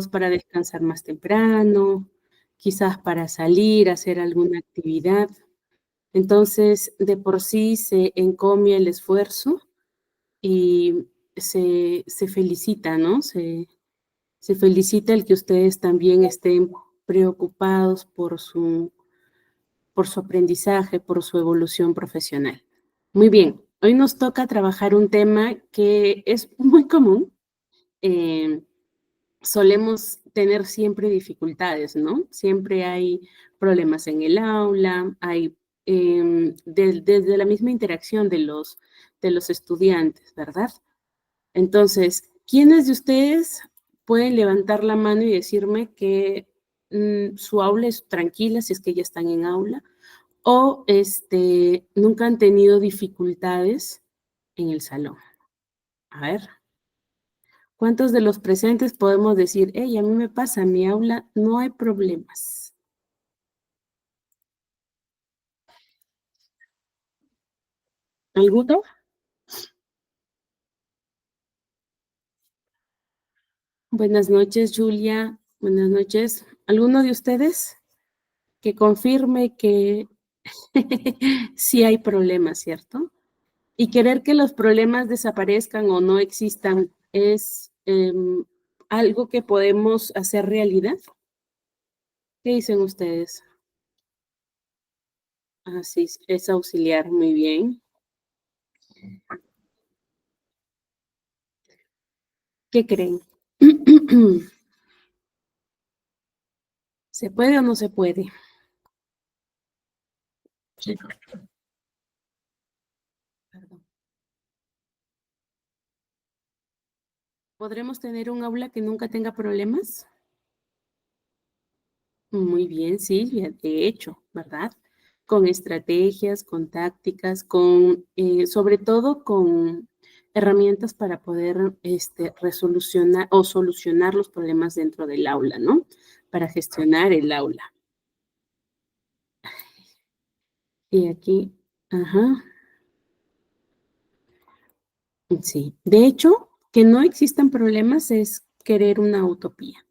para descansar más temprano, quizás para salir, hacer alguna actividad. Entonces, de por sí se encomia el esfuerzo y se felicita, ¿no? Se felicita el que ustedes también estén preocupados por su aprendizaje, por su evolución profesional. Muy bien, hoy nos toca trabajar un tema que es muy común. eh, Solemos tener siempre dificultades, ¿no? Siempre hay problemas en el aula, hay desde la misma interacción de los estudiantes, ¿verdad? Entonces, ¿quiénes de ustedes pueden levantar la mano y decirme que su aula es tranquila si es que ya están en aula? O nunca han tenido dificultades en el salón. A ver, ¿cuántos de los presentes podemos decir, hey, a mí me pasa, en mi aula no hay problemas? ¿Alguno? Buenas noches, Julia. Buenas noches. ¿Alguno de ustedes que confirme que sí hay problemas, cierto? Y querer que los problemas desaparezcan o no existan es algo que podemos hacer realidad. ¿Qué dicen ustedes? Así es auxiliar, muy bien. ¿Qué creen? ¿Se puede o no se puede? Sí. Perdón. ¿Podremos tener un aula que nunca tenga problemas? Muy bien, Silvia, de hecho, ¿verdad? Con estrategias, con tácticas, sobre todo con herramientas para poder resolucionar o solucionar los problemas dentro del aula, ¿no? Para gestionar el aula. Y aquí, ajá, sí. De hecho, que no existan problemas es querer una utopía.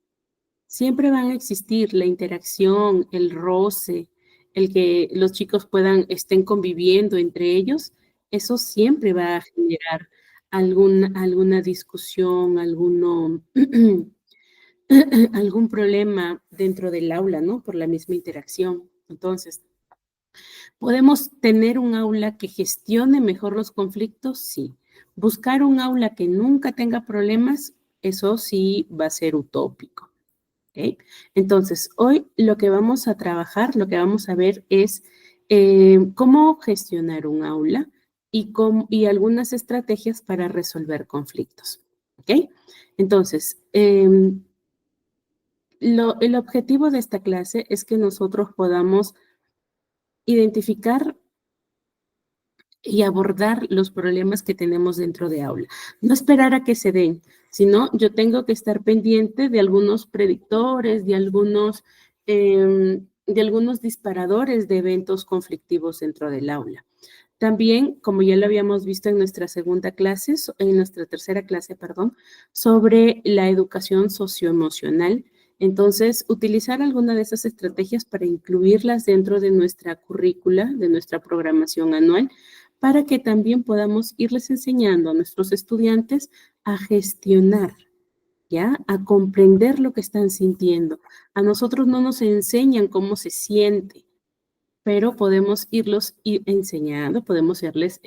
Siempre van a existir la interacción, el roce, el que los chicos estén conviviendo entre ellos, eso siempre va a generar alguna discusión, algún problema dentro del aula, ¿no? Por la misma interacción. Entonces, ¿podemos tener un aula que gestione mejor los conflictos? Sí. Buscar un aula que nunca tenga problemas, eso sí va a ser utópico. ¿Ok? Entonces, hoy lo que vamos a trabajar, lo que vamos a ver es cómo gestionar un aula y algunas estrategias para resolver conflictos. ¿Ok? Entonces, el objetivo de esta clase es que nosotros podamos identificar y abordar los problemas que tenemos dentro de aula. No esperar a que se den, sino yo tengo que estar pendiente de algunos predictores, de algunos disparadores de eventos conflictivos dentro del aula. También, como ya lo habíamos visto en nuestra segunda clase, en nuestra tercera clase, perdón, sobre la educación socioemocional. Entonces, utilizar alguna de esas estrategias para incluirlas dentro de nuestra currícula, de nuestra programación anual, para que también podamos irles enseñando a nuestros estudiantes a gestionar, ¿ya? A comprender lo que están sintiendo. A nosotros no nos enseñan cómo se siente, pero podemos enseñando, podemos irles,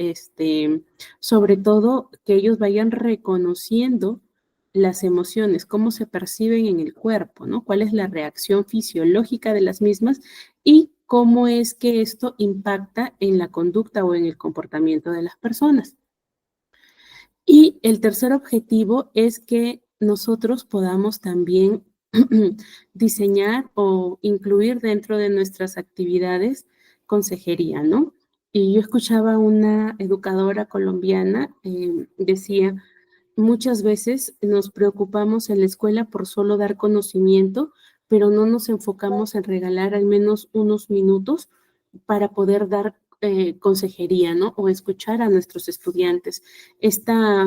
sobre todo que ellos vayan reconociendo las emociones, cómo se perciben en el cuerpo, ¿no? Cuál es la reacción fisiológica de las mismas y cómo es que esto impacta en la conducta o en el comportamiento de las personas. Y el tercer objetivo es que nosotros podamos también diseñar o incluir dentro de nuestras actividades consejería, ¿no? Y yo escuchaba una educadora colombiana, decía, muchas veces nos preocupamos en la escuela por solo dar conocimiento, pero no nos enfocamos en regalar al menos unos minutos para poder dar consejería, ¿no? O escuchar a nuestros estudiantes. Esta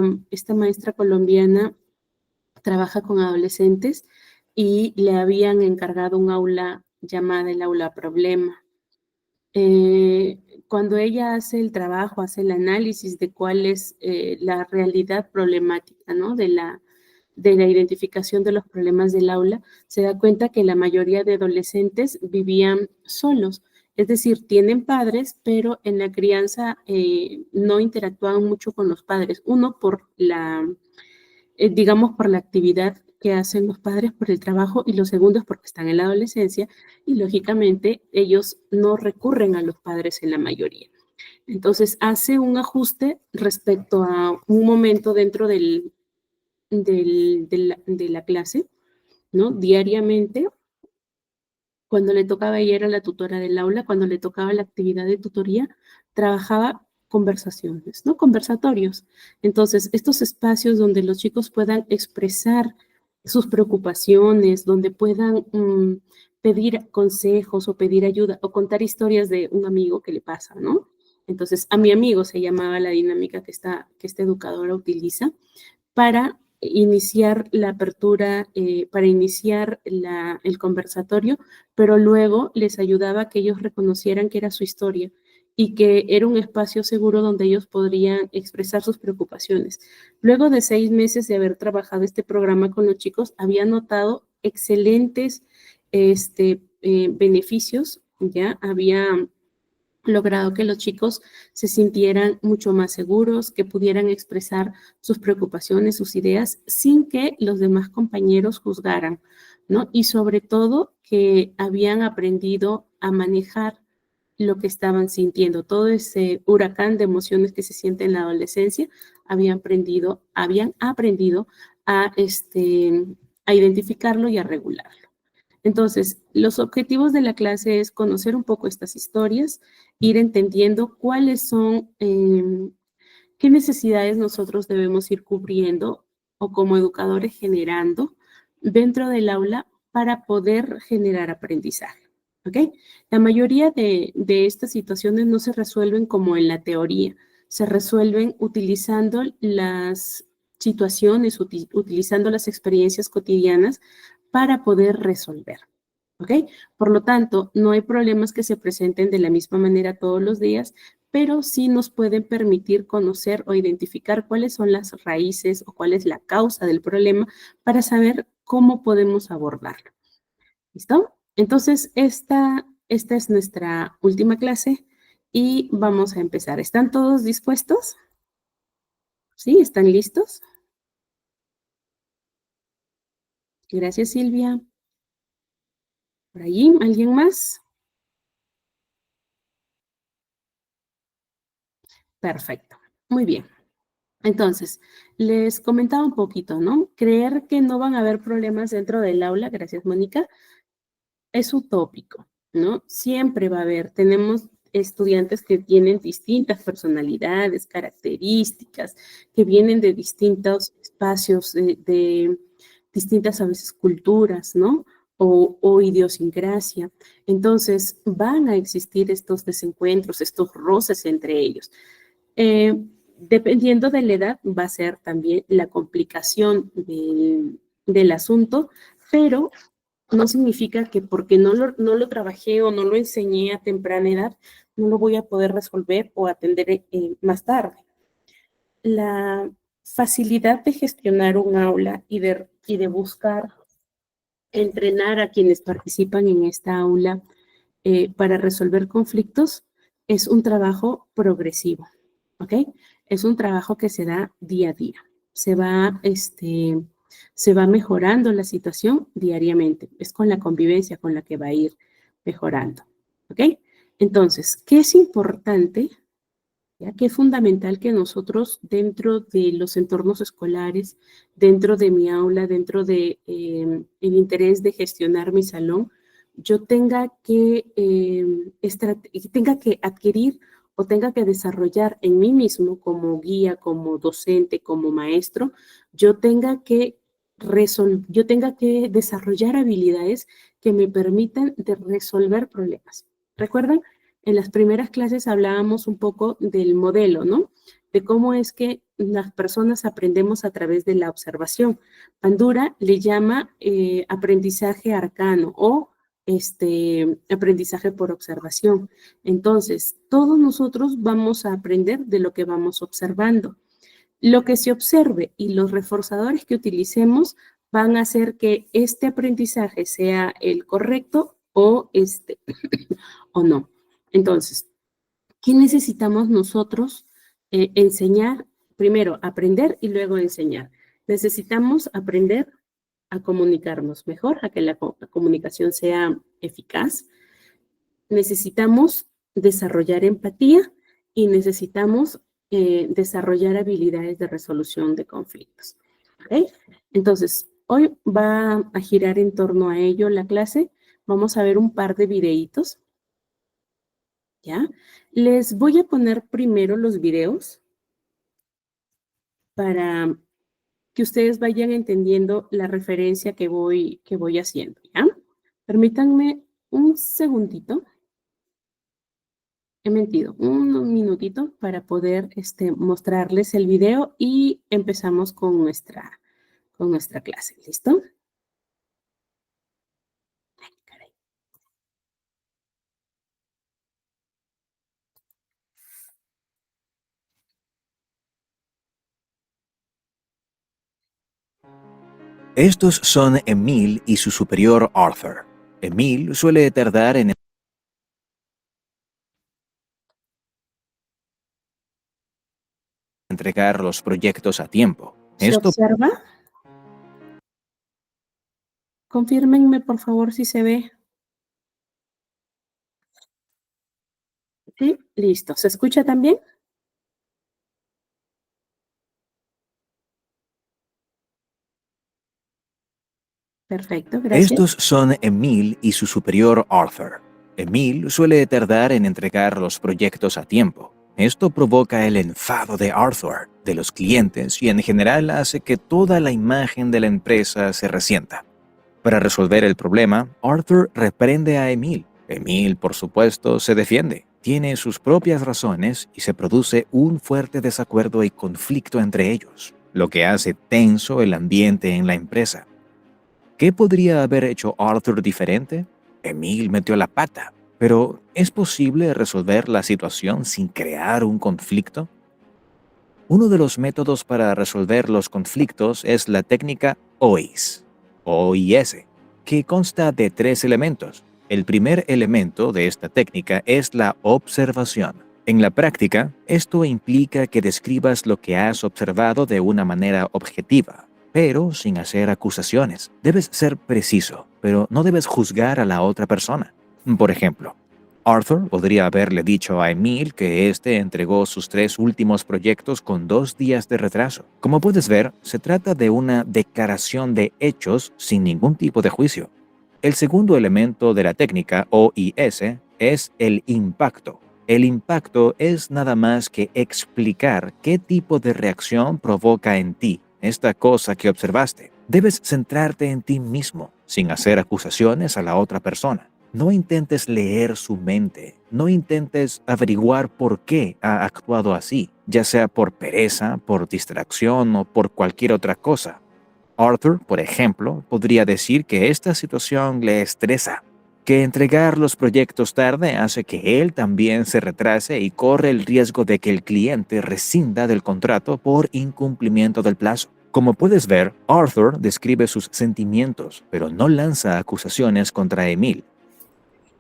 maestra colombiana trabaja con adolescentes y le habían encargado un aula llamada el aula problema. Cuando ella hace el trabajo, hace el análisis de cuál es la realidad problemática, ¿no? De la identificación de los problemas del aula, se da cuenta que la mayoría de adolescentes vivían solos, es decir, tienen padres, pero en la crianza no interactuaban mucho con los padres. Uno, por digamos, por la actividad que hacen los padres por el trabajo, y los segundos porque están en la adolescencia y lógicamente ellos no recurren a los padres en la mayoría. Entonces hace un ajuste respecto a un momento dentro de la clase, ¿no? Diariamente, cuando le tocaba, ella era la tutora del aula, cuando le tocaba la actividad de tutoría, trabajaba conversaciones, ¿no? Conversatorios. Entonces, estos espacios donde los chicos puedan expresar sus preocupaciones, donde puedan pedir consejos o pedir ayuda o contar historias de un amigo que le pasa, ¿no? Entonces, a mi amigo se llamaba la dinámica que esta educadora utiliza para iniciar la apertura, para iniciar el conversatorio, pero luego les ayudaba a que ellos reconocieran que era su historia y que era un espacio seguro donde ellos podrían expresar sus preocupaciones. Luego de 6 meses de haber trabajado este programa con los chicos, había notado excelentes beneficios, ya había logrado que los chicos se sintieran mucho más seguros, que pudieran expresar sus preocupaciones, sus ideas, sin que los demás compañeros juzgaran, ¿no? Y sobre todo que habían aprendido a manejar lo que estaban sintiendo, todo ese huracán de emociones que se siente en la adolescencia, habían aprendido a identificarlo y a regularlo. Entonces, los objetivos de la clase es conocer un poco estas historias, ir entendiendo cuáles son, qué necesidades nosotros debemos ir cubriendo o como educadores generando dentro del aula para poder generar aprendizaje. ¿Ok? La mayoría de estas situaciones no se resuelven como en la teoría, se resuelven utilizando las situaciones, utilizando las experiencias cotidianas para poder resolver. ¿Ok? Por lo tanto, no hay problemas que se presenten de la misma manera todos los días, pero sí nos pueden permitir conocer o identificar cuáles son las raíces o cuál es la causa del problema para saber cómo podemos abordarlo. ¿Listo? Entonces, esta es nuestra última clase y vamos a empezar. ¿Están todos dispuestos? ¿Sí? ¿Están listos? Gracias, Silvia. ¿Por allí? ¿Alguien más? Perfecto. Muy bien. Entonces, les comentaba un poquito, ¿no? Creer que no van a haber problemas dentro del aula, gracias, Mónica, es utópico, ¿no? Siempre va a haber. Tenemos estudiantes que tienen distintas personalidades, características, que vienen de distintos espacios, de distintas a veces culturas, ¿no? O idiosincrasia. Entonces, van a existir estos desencuentros, estos roces entre ellos. Dependiendo de la edad, va a ser también la complicación del asunto, pero no significa que porque no lo trabajé o no lo enseñé a temprana edad, no lo voy a poder resolver o atender más tarde. La facilidad de gestionar un aula y de buscar entrenar a quienes participan en esta aula para resolver conflictos es un trabajo progresivo, ¿ok? Es un trabajo que se da día a día. Se va mejorando la situación diariamente. Es con la convivencia con la que va a ir mejorando, ¿ok? Entonces, ¿qué es importante? ¿Ya? Que es fundamental que nosotros dentro de los entornos escolares, dentro de mi aula, dentro de el interés de gestionar mi salón, yo tenga que adquirir o tenga que desarrollar en mí mismo como guía, como docente, como maestro, yo tenga que desarrollar habilidades que me permitan de resolver problemas. ¿Recuerdan? En las primeras clases hablábamos un poco del modelo, ¿no? de cómo es que las personas aprendemos a través de la observación. Bandura le llama aprendizaje arcano o aprendizaje por observación. Entonces, todos nosotros vamos a aprender de lo que vamos observando. Lo que se observe y los reforzadores que utilicemos van a hacer que este aprendizaje sea el correcto o o no. Entonces, ¿qué necesitamos nosotros enseñar? Primero, aprender y luego enseñar. Necesitamos aprender a comunicarnos mejor, a que la comunicación sea eficaz. Necesitamos desarrollar empatía y necesitamos desarrollar habilidades de resolución de conflictos. ¿Okay? Entonces, hoy va a girar en torno a ello la clase. Vamos a ver un par de videitos. ¿Ya? Les voy a poner primero los videos para que ustedes vayan entendiendo la referencia que voy haciendo, ¿ya? Permítanme un segundito. He mentido, un minutito para poder mostrarles el video y empezamos con nuestra clase. ¿Listo? Ay, caray. Estos son Emil y su superior Arthur. Emil suele tardar en entregar los proyectos a tiempo. ¿Se Esto observa? Confírmenme, por favor, si se ve. ¿Sí? Listo. ¿Se escucha también? Perfecto, gracias. Estos son Emil y su superior Arthur. Emil suele tardar en entregar los proyectos a tiempo. Esto provoca el enfado de Arthur, de los clientes y en general hace que toda la imagen de la empresa se resienta. Para resolver el problema, Arthur reprende a Emil. Emil, por supuesto, se defiende. Tiene sus propias razones y se produce un fuerte desacuerdo y conflicto entre ellos, lo que hace tenso el ambiente en la empresa. ¿Qué podría haber hecho Arthur diferente? Emil metió la pata, pero ¿es posible resolver la situación sin crear un conflicto? Uno de los métodos para resolver los conflictos es la técnica OIS, que consta de 3 elementos. El primer elemento de esta técnica es la observación. En la práctica, esto implica que describas lo que has observado de una manera objetiva, pero sin hacer acusaciones. Debes ser preciso, pero no debes juzgar a la otra persona. Por ejemplo, Arthur podría haberle dicho a Emil que éste entregó sus 3 últimos proyectos con 2 días de retraso. Como puedes ver, se trata de una declaración de hechos sin ningún tipo de juicio. El segundo elemento de la técnica OIS es el impacto. El impacto es nada más que explicar qué tipo de reacción provoca en ti esta cosa que observaste. Debes centrarte en ti mismo, sin hacer acusaciones a la otra persona. No intentes leer su mente, no intentes averiguar por qué ha actuado así, ya sea por pereza, por distracción o por cualquier otra cosa. Arthur, por ejemplo, podría decir que esta situación le estresa, que entregar los proyectos tarde hace que él también se retrase y corre el riesgo de que el cliente rescinda del contrato por incumplimiento del plazo. Como puedes ver, Arthur describe sus sentimientos, pero no lanza acusaciones contra Emil.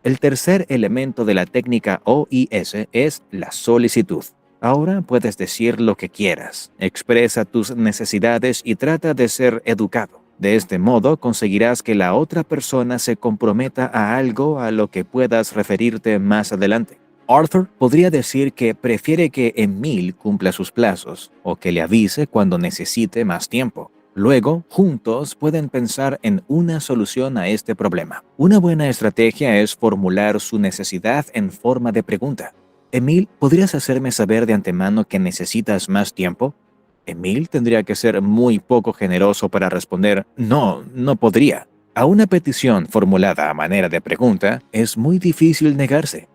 El tercer elemento de la técnica OIS es la solicitud. Ahora puedes decir lo que quieras, expresa tus necesidades y trata de ser educado. De este modo conseguirás que la otra persona se comprometa a algo a lo que puedas referirte más adelante. Arthur podría decir que prefiere que Emil cumpla sus plazos o que le avise cuando necesite más tiempo. Luego, juntos pueden pensar en una solución a este problema. Una buena estrategia es formular su necesidad en forma de pregunta. Emil, ¿podrías hacerme saber de antemano que necesitas más tiempo? Emil tendría que ser muy poco generoso para responder, no podría. A una petición formulada a manera de pregunta, es muy difícil negarse.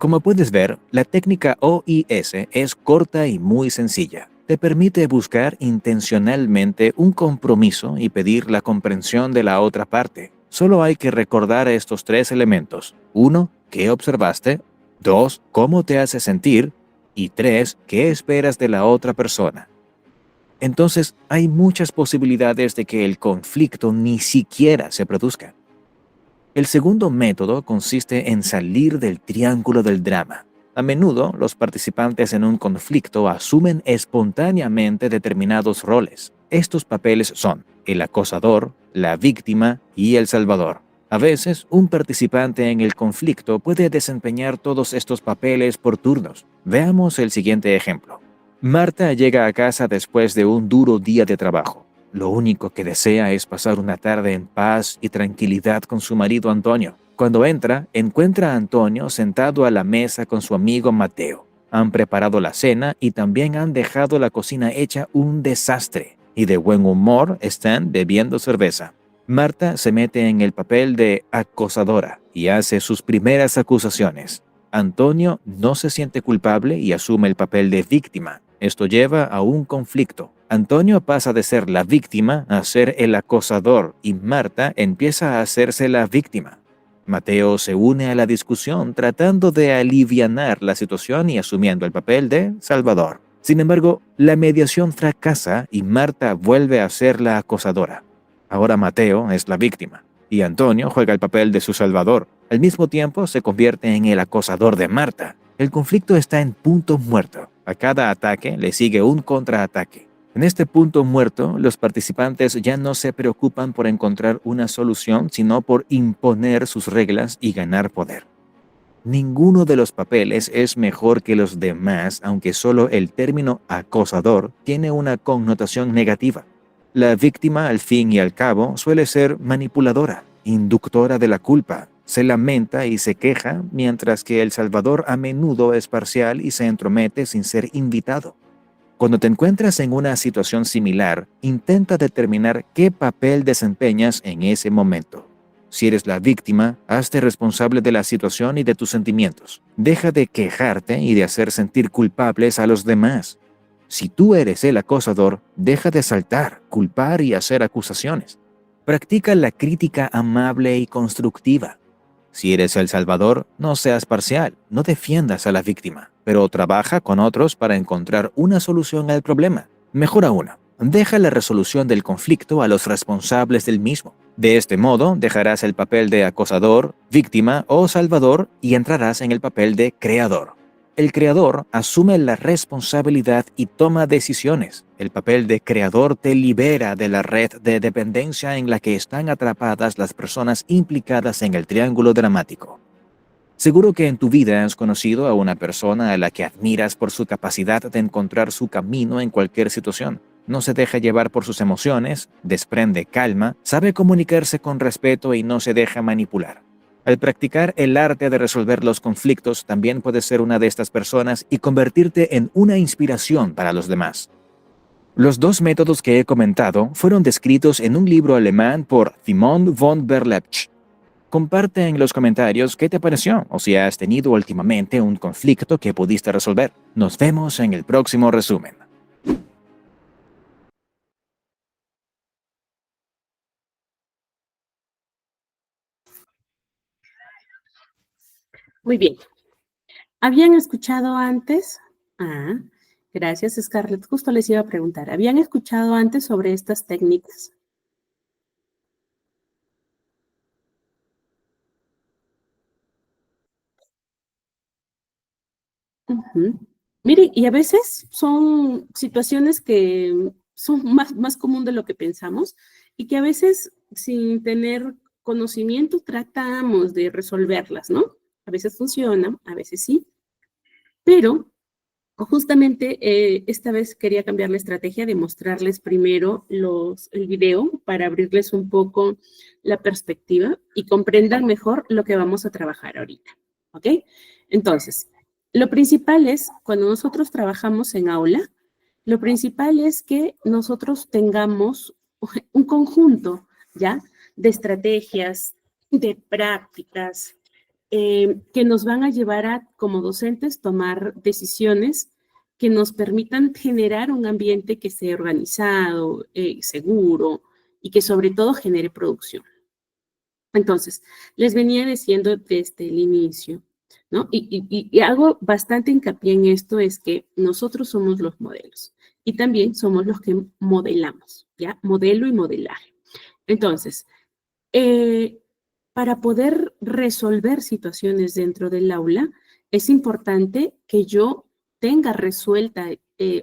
Como puedes ver, la técnica OIS es corta y muy sencilla. Te permite buscar intencionalmente un compromiso y pedir la comprensión de la otra parte. Solo hay que recordar estos tres elementos. 1. ¿Qué observaste? 2. ¿Cómo te hace sentir? Y 3. ¿Qué esperas de la otra persona? Entonces, hay muchas posibilidades de que el conflicto ni siquiera se produzca. El segundo método consiste en salir del triángulo del drama. A menudo, los participantes en un conflicto asumen espontáneamente determinados roles. Estos papeles son el acosador, la víctima y el salvador. A veces, un participante en el conflicto puede desempeñar todos estos papeles por turnos. Veamos el siguiente ejemplo. Marta llega a casa después de un duro día de trabajo. Lo único que desea es pasar una tarde en paz y tranquilidad con su marido Antonio. Cuando entra, encuentra a Antonio sentado a la mesa con su amigo Mateo. Han preparado la cena y también han dejado la cocina hecha un desastre. Y de buen humor están bebiendo cerveza. Marta se mete en el papel de acosadora y hace sus primeras acusaciones. Antonio no se siente culpable y asume el papel de víctima. Esto lleva a un conflicto. Antonio pasa de ser la víctima a ser el acosador y Marta empieza a hacerse la víctima. Mateo se une a la discusión tratando de alivianar la situación y asumiendo el papel de salvador. Sin embargo, la mediación fracasa y Marta vuelve a ser la acosadora. Ahora Mateo es la víctima y Antonio juega el papel de su salvador. Al mismo tiempo se convierte en el acosador de Marta. El conflicto está en punto muerto. A cada ataque le sigue un contraataque. En este punto muerto, los participantes ya no se preocupan por encontrar una solución, sino por imponer sus reglas y ganar poder. Ninguno de los papeles es mejor que los demás, aunque solo el término acosador tiene una connotación negativa. La víctima, al fin y al cabo, suele ser manipuladora, inductora de la culpa, se lamenta y se queja, mientras que el salvador a menudo es parcial y se entromete sin ser invitado. Cuando te encuentras en una situación similar, intenta determinar qué papel desempeñas en ese momento. Si eres la víctima, hazte responsable de la situación y de tus sentimientos. Deja de quejarte y de hacer sentir culpables a los demás. Si tú eres el acosador, deja de saltar, culpar y hacer acusaciones. Practica la crítica amable y constructiva. Si eres el salvador, no seas parcial, no defiendas a la víctima, pero trabaja con otros para encontrar una solución al problema. Mejor aún, deja la resolución del conflicto a los responsables del mismo. De este modo, dejarás el papel de acosador, víctima o salvador y entrarás en el papel de creador. El creador asume la responsabilidad y toma decisiones. El papel de creador te libera de la red de dependencia en la que están atrapadas las personas implicadas en el triángulo dramático. Seguro que en tu vida has conocido a una persona a la que admiras por su capacidad de encontrar su camino en cualquier situación. No se deja llevar por sus emociones, desprende calma, sabe comunicarse con respeto y no se deja manipular. Al practicar el arte de resolver los conflictos, también puedes ser una de estas personas y convertirte en una inspiración para los demás. Los dos métodos que he comentado fueron descritos en un libro alemán por Simon von Berlepsch. Comparte en los comentarios qué te pareció o si has tenido últimamente un conflicto que pudiste resolver. Nos vemos en el próximo resumen. Muy bien. ¿Habían escuchado antes? Gracias, Scarlett. Justo les iba a preguntar. ¿Habían escuchado antes sobre estas técnicas? Ujú. Mire, y a veces son situaciones que son más común de lo que pensamos y que a veces sin tener conocimiento tratamos de resolverlas, ¿no? A veces funciona, a veces sí, pero justamente esta vez quería cambiar la estrategia de mostrarles primero el video para abrirles un poco la perspectiva y comprendan mejor lo que vamos a trabajar ahorita, ¿ok? Entonces, lo principal es, cuando nosotros trabajamos en aula, lo principal es que nosotros tengamos un conjunto, ¿ya? De estrategias, de prácticas, que nos van a llevar a, como docentes, tomar decisiones que nos permitan generar un ambiente que sea organizado, seguro y que sobre todo genere producción. Entonces, les venía diciendo desde el inicio, ¿no? Y hago bastante hincapié en esto, es que nosotros somos los modelos y también somos los que modelamos, ¿ya? Modelo y modelaje. Entonces, eh, para poder resolver situaciones dentro del aula, es importante que yo tenga resuelta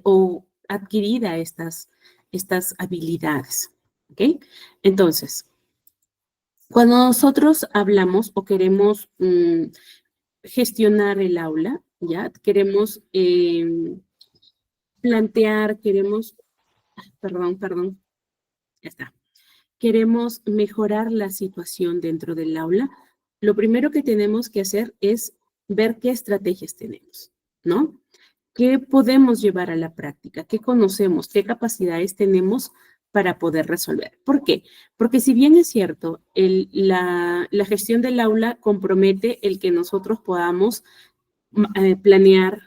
o adquirida estas habilidades, ¿ok? Entonces, cuando nosotros hablamos o queremos gestionar el aula, ¿ya? Queremos plantear, queremos, perdón, ya está. Queremos mejorar la situación dentro del aula, lo primero que tenemos que hacer es ver qué estrategias tenemos, ¿no? ¿Qué podemos llevar a la práctica? ¿Qué conocemos? ¿Qué capacidades tenemos para poder resolver? ¿Por qué? Porque si bien es cierto, la gestión del aula compromete el que nosotros podamos planear,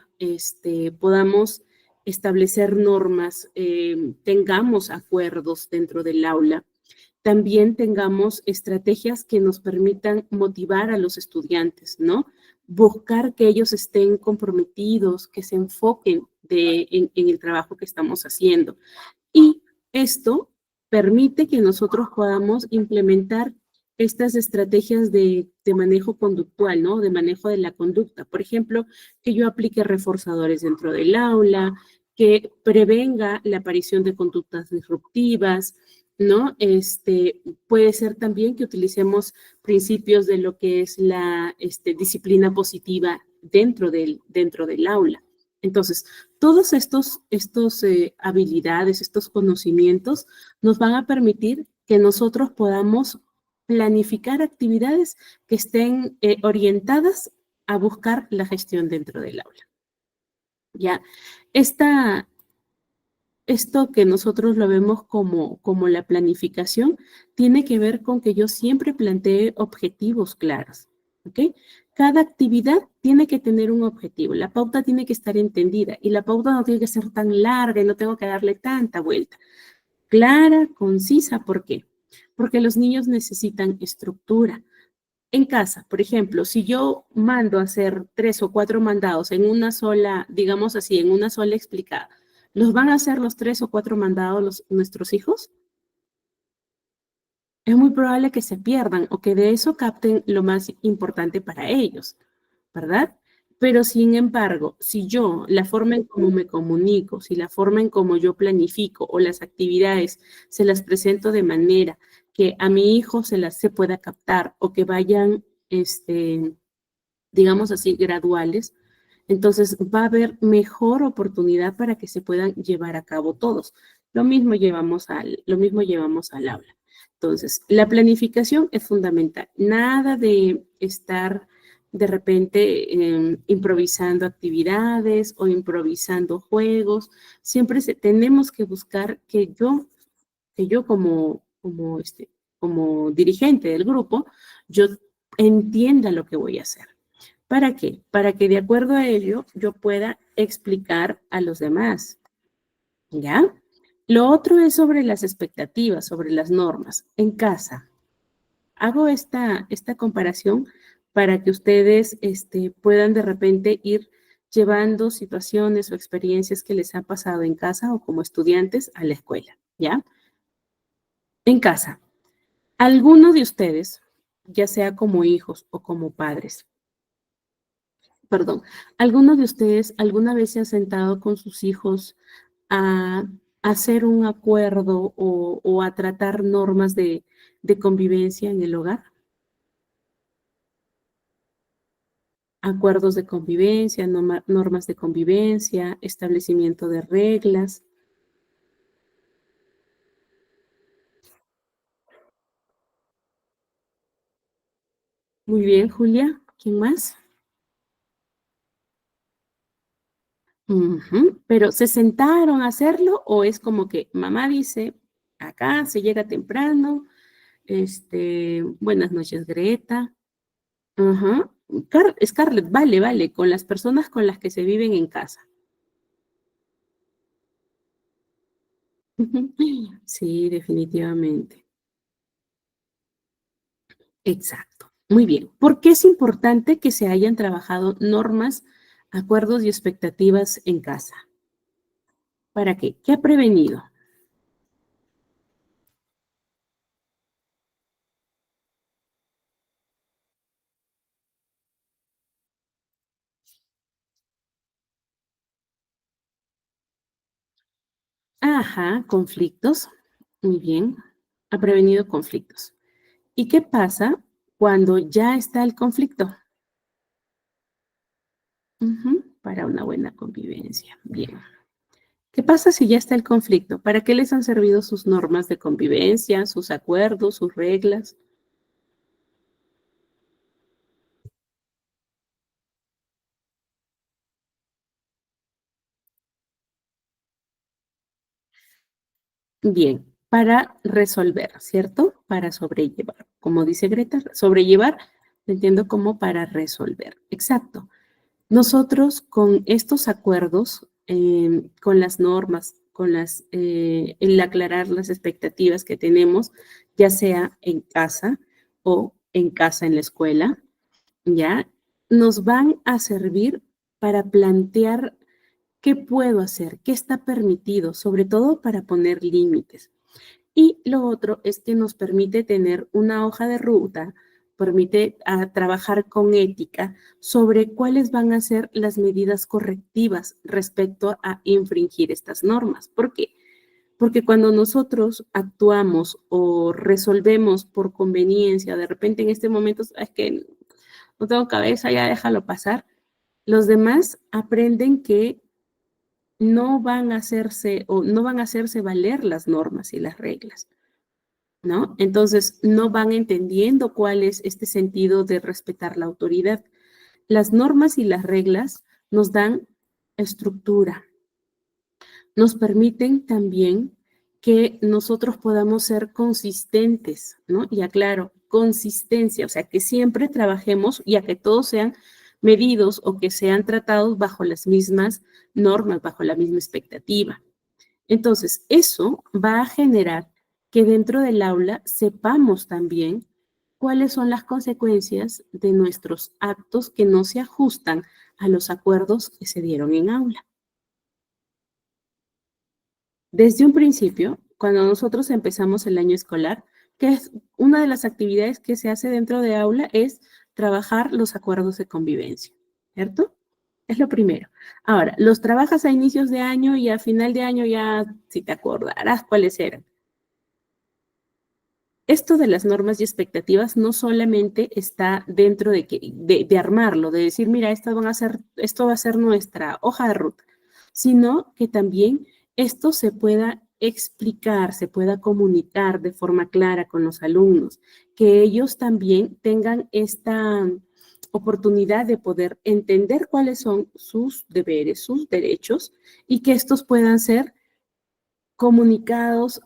podamos establecer normas, tengamos acuerdos dentro del aula, también tengamos estrategias que nos permitan motivar a los estudiantes, ¿no? Buscar que ellos estén comprometidos, que se enfoquen en el trabajo que estamos haciendo. Y esto permite que nosotros podamos implementar estas estrategias de manejo conductual, ¿no? De manejo de la conducta. Por ejemplo, que yo aplique reforzadores dentro del aula, que prevenga la aparición de conductas disruptivas, ¿no? Puede ser también que utilicemos principios de lo que es la disciplina positiva dentro del aula. Entonces, todos estos habilidades, estos conocimientos nos van a permitir que nosotros podamos planificar actividades que estén orientadas a buscar la gestión dentro del aula. Ya, esto que nosotros lo vemos como la planificación tiene que ver con que yo siempre plantee objetivos claros, ¿ok? Cada actividad tiene que tener un objetivo, la pauta tiene que estar entendida y la pauta no tiene que ser tan larga y no tengo que darle tanta vuelta. Clara, concisa, ¿por qué? Porque los niños necesitan estructura. En casa, por ejemplo, si yo mando a hacer 3 o 4 mandados en una sola, digamos así, en una sola explicada, ¿los van a hacer los 3 o 4 mandados nuestros hijos? Es muy probable que se pierdan o que de eso capten lo más importante para ellos, ¿verdad? Pero sin embargo, si yo, la forma en cómo me comunico, si la forma en cómo yo planifico o las actividades se las presento de manera que a mi hijo se pueda captar o que vayan, digamos así, graduales, entonces va a haber mejor oportunidad para que se puedan llevar a cabo todos. Lo mismo llevamos al aula. Entonces, la planificación es fundamental. Nada de estar de repente improvisando actividades o improvisando juegos. Siempre tenemos que buscar que yo como dirigente del grupo, yo entienda lo que voy a hacer. ¿Para qué? Para que de acuerdo a ello yo pueda explicar a los demás, ¿ya? Lo otro es sobre las expectativas, sobre las normas. En casa, hago esta comparación para que ustedes puedan de repente ir llevando situaciones o experiencias que les ha pasado en casa o como estudiantes a la escuela, ¿ya? En casa, alguno de ustedes, ya sea como hijos o como padres, perdón, ¿alguno de ustedes alguna vez se ha sentado con sus hijos a hacer un acuerdo o a tratar normas de convivencia en el hogar? Acuerdos de convivencia, normas de convivencia, establecimiento de reglas. Muy bien, Julia. ¿Quién más? Ujú. Pero ¿se sentaron a hacerlo o es como que mamá dice, acá se llega temprano, buenas noches, Greta, Ajá. Scarlett, vale, vale, con las personas con las que se viven en casa. Sí, definitivamente. Exacto. Muy bien. ¿Por qué es importante que se hayan trabajado normas, acuerdos y expectativas en casa? ¿Para qué? ¿Qué ha prevenido? Ajá, conflictos. Muy bien. Ha prevenido conflictos. ¿Y qué pasa cuando ya está el conflicto? Ujú, para una buena convivencia. Bien. ¿Qué pasa si ya está el conflicto? ¿Para qué les han servido sus normas de convivencia, sus acuerdos, sus reglas? Bien, para resolver, ¿cierto? Para sobrellevar. Como dice Greta, sobrellevar, lo entiendo como para resolver. Exacto. Nosotros con estos acuerdos, con las normas, con el aclarar las expectativas que tenemos, ya sea en casa o en casa en la escuela, ¿ya? Nos van a servir para plantear qué puedo hacer, qué está permitido, sobre todo para poner límites. Y lo otro es que nos permite tener una hoja de ruta, permite trabajar con ética sobre cuáles van a ser las medidas correctivas respecto a infringir estas normas. ¿Por qué? Porque cuando nosotros actuamos o resolvemos por conveniencia, de repente en este momento es que no tengo cabeza, ya déjalo pasar, los demás aprenden que no van a hacerse o no van a hacerse valer las normas y las reglas. ¿No? Entonces, no van entendiendo cuál es este sentido de respetar la autoridad. Las normas y las reglas nos dan estructura, nos permiten también que nosotros podamos ser consistentes, ¿no? Y aclaro, consistencia, o sea, que siempre trabajemos y a que todos sean medidos o que sean tratados bajo las mismas normas, bajo la misma expectativa. Entonces, eso va a generar que dentro del aula sepamos también cuáles son las consecuencias de nuestros actos que no se ajustan a los acuerdos que se dieron en aula. Desde un principio, cuando nosotros empezamos el año escolar, que es una de las actividades que se hace dentro de aula es trabajar los acuerdos de convivencia, ¿cierto? Es lo primero. Ahora, los trabajas a inicios de año y a final de año ya, si te acordarás cuáles eran. Esto de las normas y expectativas no solamente está dentro de armarlo, de decir, mira, esto va a ser nuestra hoja de ruta, sino que también esto se pueda explicar, se pueda comunicar de forma clara con los alumnos, que ellos también tengan esta oportunidad de poder entender cuáles son sus deberes, sus derechos y que estos puedan ser comunicados,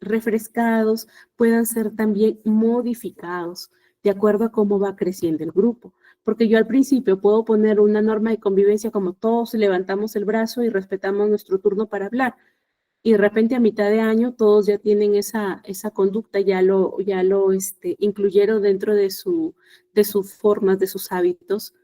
refrescados, puedan ser también modificados de acuerdo a cómo va creciendo el grupo. Porque yo al principio puedo poner una norma de convivencia como todos levantamos el brazo y respetamos nuestro turno para hablar. Y de repente a mitad de año todos ya tienen esa conducta, ya lo incluyeron dentro de sus formas, de sus hábitos.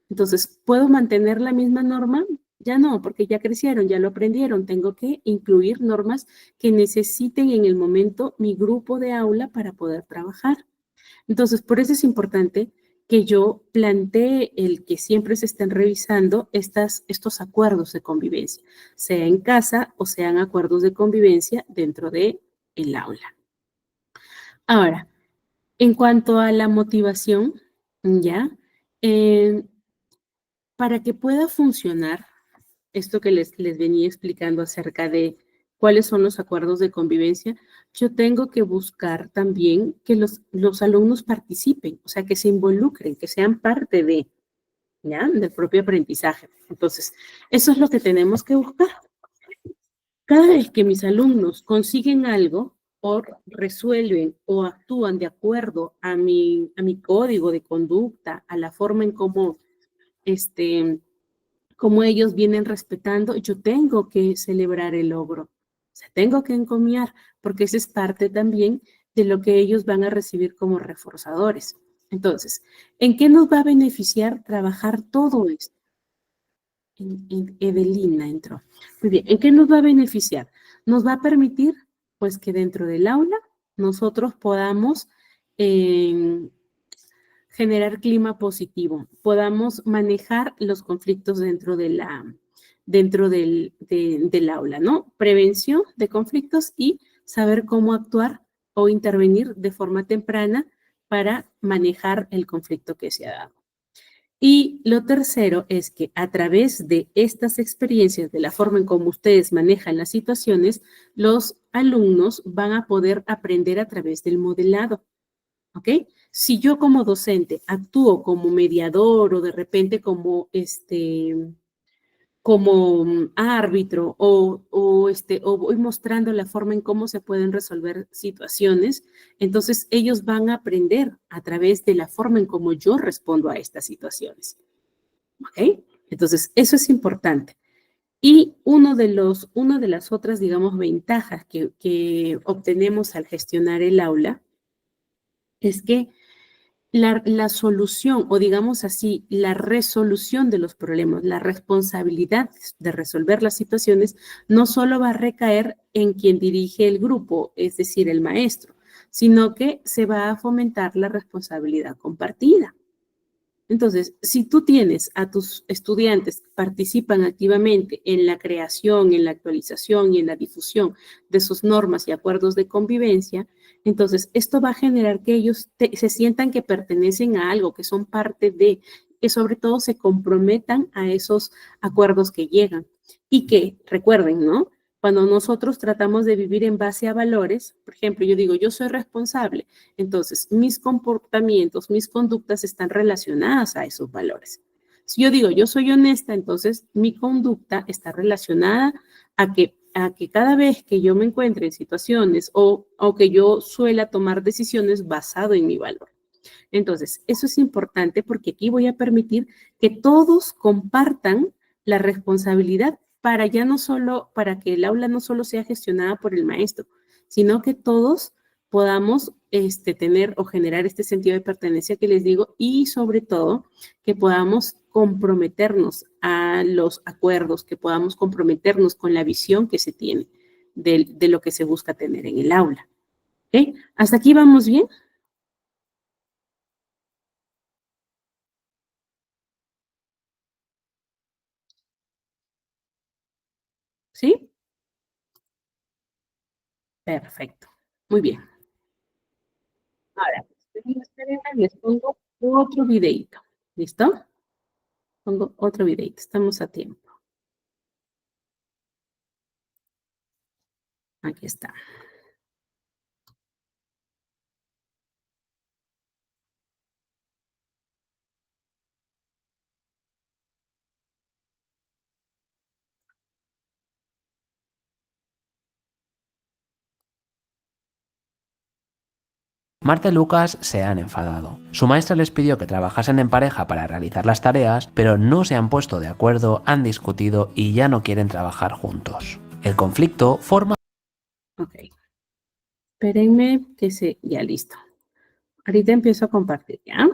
Entonces, ¿puedo mantener la misma norma? Ya no, porque ya crecieron, ya lo aprendieron. Tengo que incluir normas que necesiten en el momento mi grupo de aula para poder trabajar. Entonces, por eso es importante que yo plantee el que siempre se estén revisando estos acuerdos de convivencia, sea en casa o sean acuerdos de convivencia dentro de el aula. Ahora, en cuanto a la motivación, ya, eh, para que pueda funcionar esto que les venía explicando acerca de cuáles son los acuerdos de convivencia, yo tengo que buscar también que los alumnos participen, o sea, que se involucren, que sean parte de, ¿ya? Del propio aprendizaje. Entonces, eso es lo que tenemos que buscar. Cada vez que mis alumnos consiguen algo, o resuelven o actúan de acuerdo a mi código de conducta, a la forma en cómo, cómo ellos vienen respetando, yo tengo que celebrar el logro. O sea, tengo que encomiar, porque esa es parte también de lo que ellos van a recibir como reforzadores. Entonces, ¿en qué nos va a beneficiar trabajar todo esto? Evelina entró. Muy bien, ¿en qué nos va a beneficiar? Nos va a permitir, pues, que dentro del aula nosotros podamos generar clima positivo, podamos manejar los conflictos dentro del aula, ¿no? Prevención de conflictos y saber cómo actuar o intervenir de forma temprana para manejar el conflicto que se ha dado. Y lo tercero es que a través de estas experiencias, de la forma en cómo ustedes manejan las situaciones, los alumnos van a poder aprender a través del modelado. ¿Ok? Si yo como docente actúo como mediador o de repente como árbitro o voy mostrando la forma en cómo se pueden resolver situaciones, entonces ellos van a aprender a través de la forma en cómo yo respondo a estas situaciones. ¿Ok? Entonces, eso es importante. Y una de las otras, digamos, ventajas que obtenemos al gestionar el aula es que la solución, o digamos así, la resolución de los problemas, la responsabilidad de resolver las situaciones, no solo va a recaer en quien dirige el grupo, es decir, el maestro, sino que se va a fomentar la responsabilidad compartida. Entonces, si tú tienes a tus estudiantes que participan activamente en la creación, en la actualización y en la difusión de sus normas y acuerdos de convivencia, entonces esto va a generar que ellos se sientan que pertenecen a algo, que son parte de, que sobre todo se comprometan a esos acuerdos que llegan y que recuerden, ¿no? Cuando nosotros tratamos de vivir en base a valores, por ejemplo, yo digo, yo soy responsable, entonces mis comportamientos, mis conductas están relacionadas a esos valores. Si yo digo, yo soy honesta, entonces mi conducta está relacionada a que cada vez que yo me encuentre en situaciones o que yo suela tomar decisiones basado en mi valor. Entonces, eso es importante porque aquí voy a permitir que todos compartan la responsabilidad para ya no solo, para que el aula no solo sea gestionada por el maestro, sino que todos podamos tener o generar este sentido de pertenencia que les digo y sobre todo que podamos comprometernos a los acuerdos, que podamos comprometernos con la visión que se tiene de lo que se busca tener en el aula. ¿Okay? ¿Hasta aquí vamos bien? ¿Sí? Perfecto. Muy bien. Ahora, les pongo otro videito. ¿Listo? Pongo otro videito. Estamos a tiempo. Aquí está. Marta y Lucas se han enfadado. Su maestra les pidió que trabajasen en pareja para realizar las tareas, pero no se han puesto de acuerdo, han discutido y ya no quieren trabajar juntos. El conflicto forma... Ok. Espérenme que ya listo. Ahorita empiezo a compartir, ¿ya?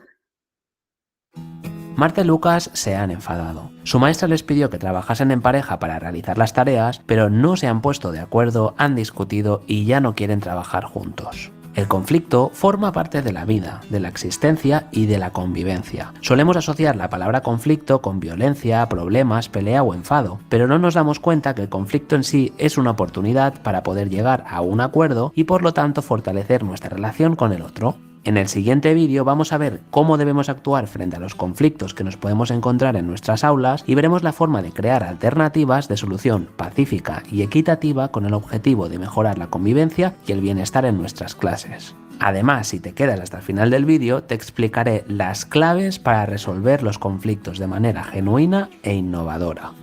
Marta y Lucas se han enfadado. Su maestra les pidió que trabajasen en pareja para realizar las tareas, pero no se han puesto de acuerdo, han discutido y ya no quieren trabajar juntos. El conflicto forma parte de la vida, de la existencia y de la convivencia. Solemos asociar la palabra conflicto con violencia, problemas, pelea o enfado, pero no nos damos cuenta que el conflicto en sí es una oportunidad para poder llegar a un acuerdo y por lo tanto fortalecer nuestra relación con el otro. En el siguiente vídeo vamos a ver cómo debemos actuar frente a los conflictos que nos podemos encontrar en nuestras aulas y veremos la forma de crear alternativas de solución pacífica y equitativa con el objetivo de mejorar la convivencia y el bienestar en nuestras clases. Además, si te quedas hasta el final del vídeo, te explicaré las claves para resolver los conflictos de manera genuina e innovadora.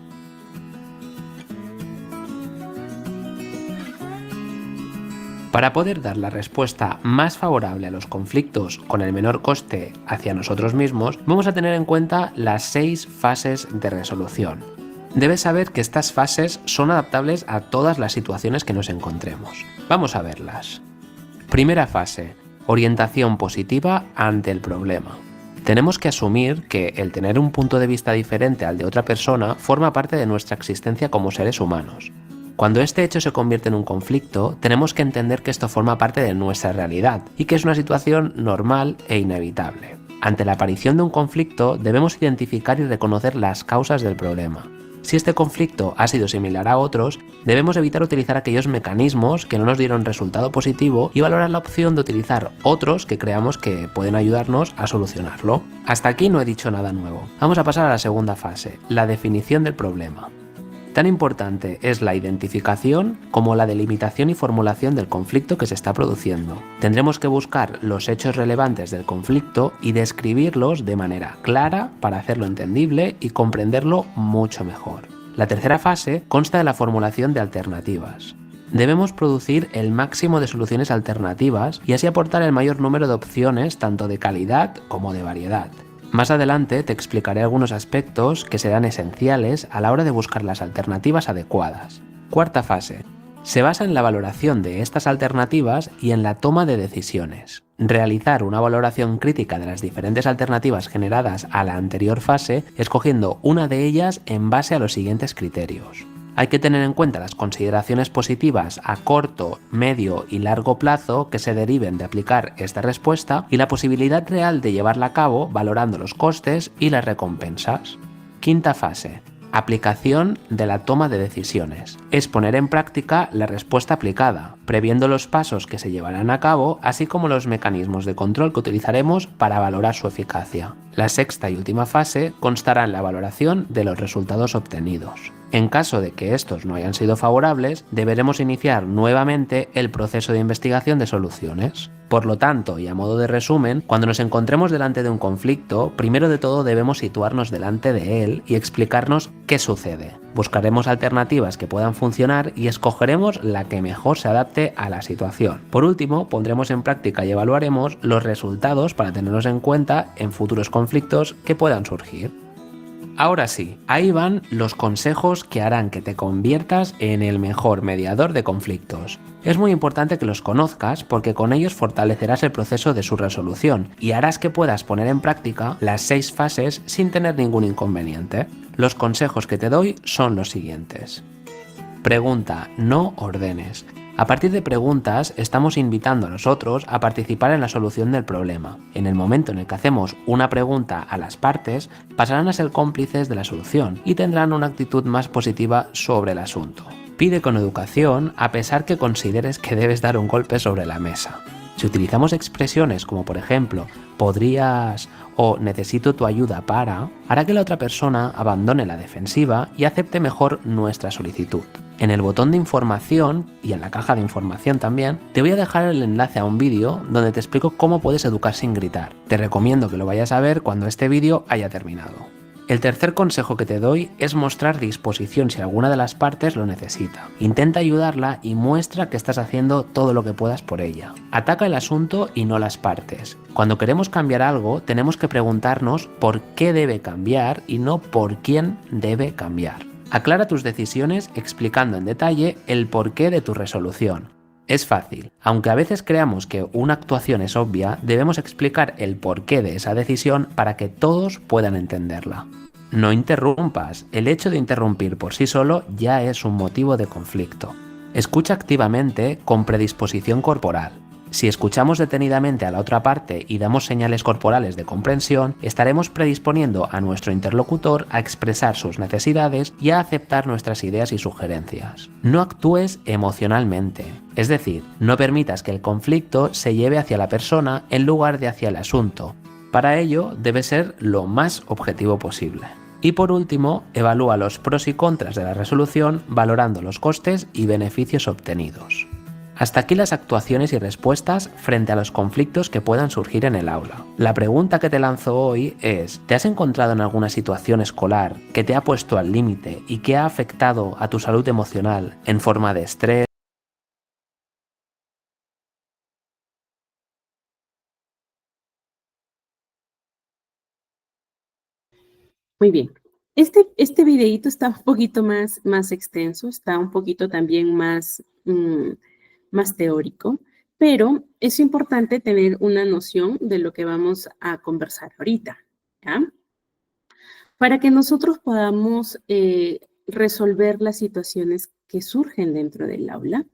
Para poder dar la respuesta más favorable a los conflictos con el menor coste hacia nosotros mismos, vamos a tener en cuenta las 6 fases de resolución. Debes saber que estas fases son adaptables a todas las situaciones que nos encontremos. Vamos a verlas. Primera fase: orientación positiva ante el problema. Tenemos que asumir que el tener un punto de vista diferente al de otra persona forma parte de nuestra existencia como seres humanos. Cuando este hecho se convierte en un conflicto, tenemos que entender que esto forma parte de nuestra realidad y que es una situación normal e inevitable. Ante la aparición de un conflicto, debemos identificar y reconocer las causas del problema. Si este conflicto ha sido similar a otros, debemos evitar utilizar aquellos mecanismos que no nos dieron resultado positivo y valorar la opción de utilizar otros que creamos que pueden ayudarnos a solucionarlo. Hasta aquí no he dicho nada nuevo. Vamos a pasar a la segunda fase, la definición del problema. Tan importante es la identificación como la delimitación y formulación del conflicto que se está produciendo. Tendremos que buscar los hechos relevantes del conflicto y describirlos de manera clara para hacerlo entendible y comprenderlo mucho mejor. La tercera fase consta de la formulación de alternativas. Debemos producir el máximo de soluciones alternativas y así aportar el mayor número de opciones tanto de calidad como de variedad. Más adelante te explicaré algunos aspectos que serán esenciales a la hora de buscar las alternativas adecuadas. Cuarta fase. Se basa en la valoración de estas alternativas y en la toma de decisiones. Realizar una valoración crítica de las diferentes alternativas generadas a la anterior fase, escogiendo una de ellas en base a los siguientes criterios. Hay que tener en cuenta las consideraciones positivas a corto, medio y largo plazo que se deriven de aplicar esta respuesta y la posibilidad real de llevarla a cabo valorando los costes y las recompensas. Quinta fase. Aplicación de la toma de decisiones. Es poner en práctica la respuesta aplicada, previendo los pasos que se llevarán a cabo, así como los mecanismos de control que utilizaremos para valorar su eficacia. La sexta y última fase constará en la valoración de los resultados obtenidos. En caso de que estos no hayan sido favorables, deberemos iniciar nuevamente el proceso de investigación de soluciones. Por lo tanto, y a modo de resumen, cuando nos encontremos delante de un conflicto, primero de todo debemos situarnos delante de él y explicarnos qué sucede. Buscaremos alternativas que puedan funcionar y escogeremos la que mejor se adapte a la situación. Por último, pondremos en práctica y evaluaremos los resultados para tenerlos en cuenta en futuros conflictos que puedan surgir. Ahora sí, ahí van los consejos que harán que te conviertas en el mejor mediador de conflictos. Es muy importante que los conozcas porque con ellos fortalecerás el proceso de su resolución y harás que puedas poner en práctica las 6 fases sin tener ningún inconveniente. Los consejos que te doy son los siguientes. Pregunta, no ordenes. A partir de preguntas, estamos invitando a los otros a participar en la solución del problema. En el momento en el que hacemos una pregunta a las partes, pasarán a ser cómplices de la solución y tendrán una actitud más positiva sobre el asunto. Pide con educación a pesar que consideres que debes dar un golpe sobre la mesa. Si utilizamos expresiones como por ejemplo, podrías o necesito tu ayuda para, hará que la otra persona abandone la defensiva y acepte mejor nuestra solicitud. En el botón de información y en la caja de información también, te voy a dejar el enlace a un vídeo donde te explico cómo puedes educar sin gritar. Te recomiendo que lo vayas a ver cuando este vídeo haya terminado. El tercer consejo que te doy es mostrar disposición si alguna de las partes lo necesita. Intenta ayudarla y muestra que estás haciendo todo lo que puedas por ella. Ataca el asunto y no las partes. Cuando queremos cambiar algo, tenemos que preguntarnos por qué debe cambiar y no por quién debe cambiar. Aclara tus decisiones explicando en detalle el porqué de tu resolución. Es fácil. Aunque a veces creamos que una actuación es obvia, debemos explicar el porqué de esa decisión para que todos puedan entenderla. No interrumpas. El hecho de interrumpir por sí solo ya es un motivo de conflicto. Escucha activamente con predisposición corporal. Si escuchamos detenidamente a la otra parte y damos señales corporales de comprensión, estaremos predisponiendo a nuestro interlocutor a expresar sus necesidades y a aceptar nuestras ideas y sugerencias. No actúes emocionalmente, es decir, no permitas que el conflicto se lleve hacia la persona en lugar de hacia el asunto. Para ello, debe ser lo más objetivo posible. Y por último, evalúa los pros y contras de la resolución valorando los costes y beneficios obtenidos. Hasta aquí las actuaciones y respuestas frente a los conflictos que puedan surgir en el aula. La pregunta que te lanzo hoy es, ¿te has encontrado en alguna situación escolar que te ha puesto al límite y que ha afectado a tu salud emocional en forma de estrés, Muy bien. Este videíto está un poquito más extenso, está un poquito también más teórico, pero es importante tener una noción de lo que vamos a conversar ahorita, ¿ya? Para que nosotros podamos resolver las situaciones que surgen dentro del aula,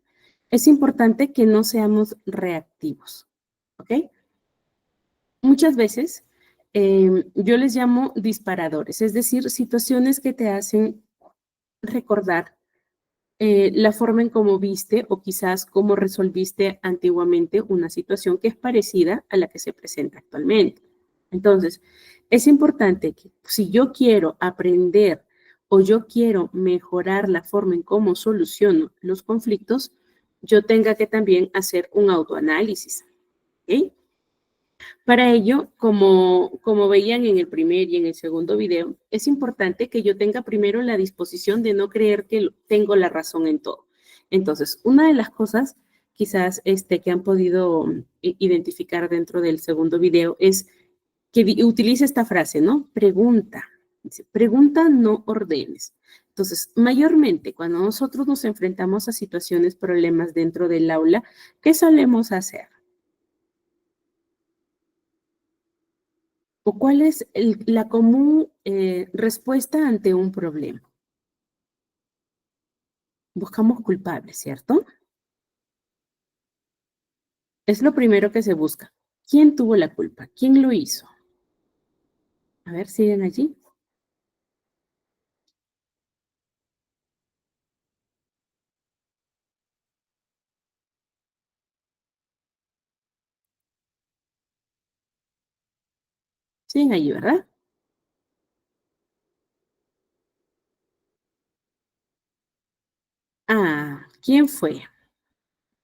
es importante que no seamos reactivos, ¿ok? Muchas veces yo les llamo disparadores, es decir, situaciones que te hacen recordar la forma en cómo viste o quizás cómo resolviste antiguamente una situación que es parecida a la que se presenta actualmente. Entonces, es importante que si yo quiero aprender o yo quiero mejorar la forma en cómo soluciono los conflictos, yo tenga que también hacer un autoanálisis. ¿Ok? Para ello, como veían en el primer y en el segundo video, es importante que yo tenga primero la disposición de no creer que tengo la razón en todo. Entonces, una de las cosas quizás que han podido identificar dentro del segundo video es que utilice esta frase, ¿no? Pregunta. Dice, pregunta, no ordenes. Entonces, mayormente cuando nosotros nos enfrentamos a situaciones, problemas dentro del aula, ¿qué solemos hacer? ¿O cuál es la común respuesta ante un problema? Buscamos culpables, ¿cierto? Es lo primero que se busca. ¿Quién tuvo la culpa? ¿Quién lo hizo? A ver, ¿siguen allí? Siguen allí, ¿verdad? Ah, ¿quién fue?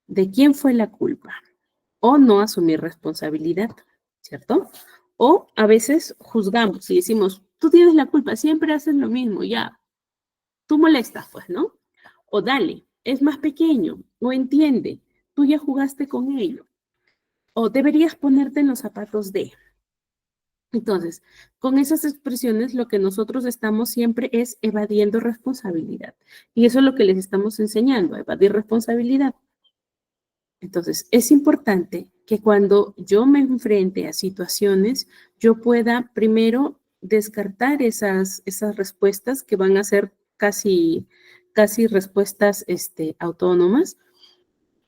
¿De quién fue la culpa? O no asumir responsabilidad, ¿cierto? O a veces juzgamos y decimos, tú tienes la culpa, siempre haces lo mismo, ya, tú molestas, pues, ¿no? O dale, es más pequeño, o entiende, tú ya jugaste con ello. O deberías ponerte en los zapatos de. Entonces, con esas expresiones lo que nosotros estamos siempre es evadiendo responsabilidad. Y eso es lo que les estamos enseñando, evadir responsabilidad. Entonces, es importante que cuando yo me enfrente a situaciones, yo pueda primero descartar esas respuestas que van a ser casi respuestas autónomas,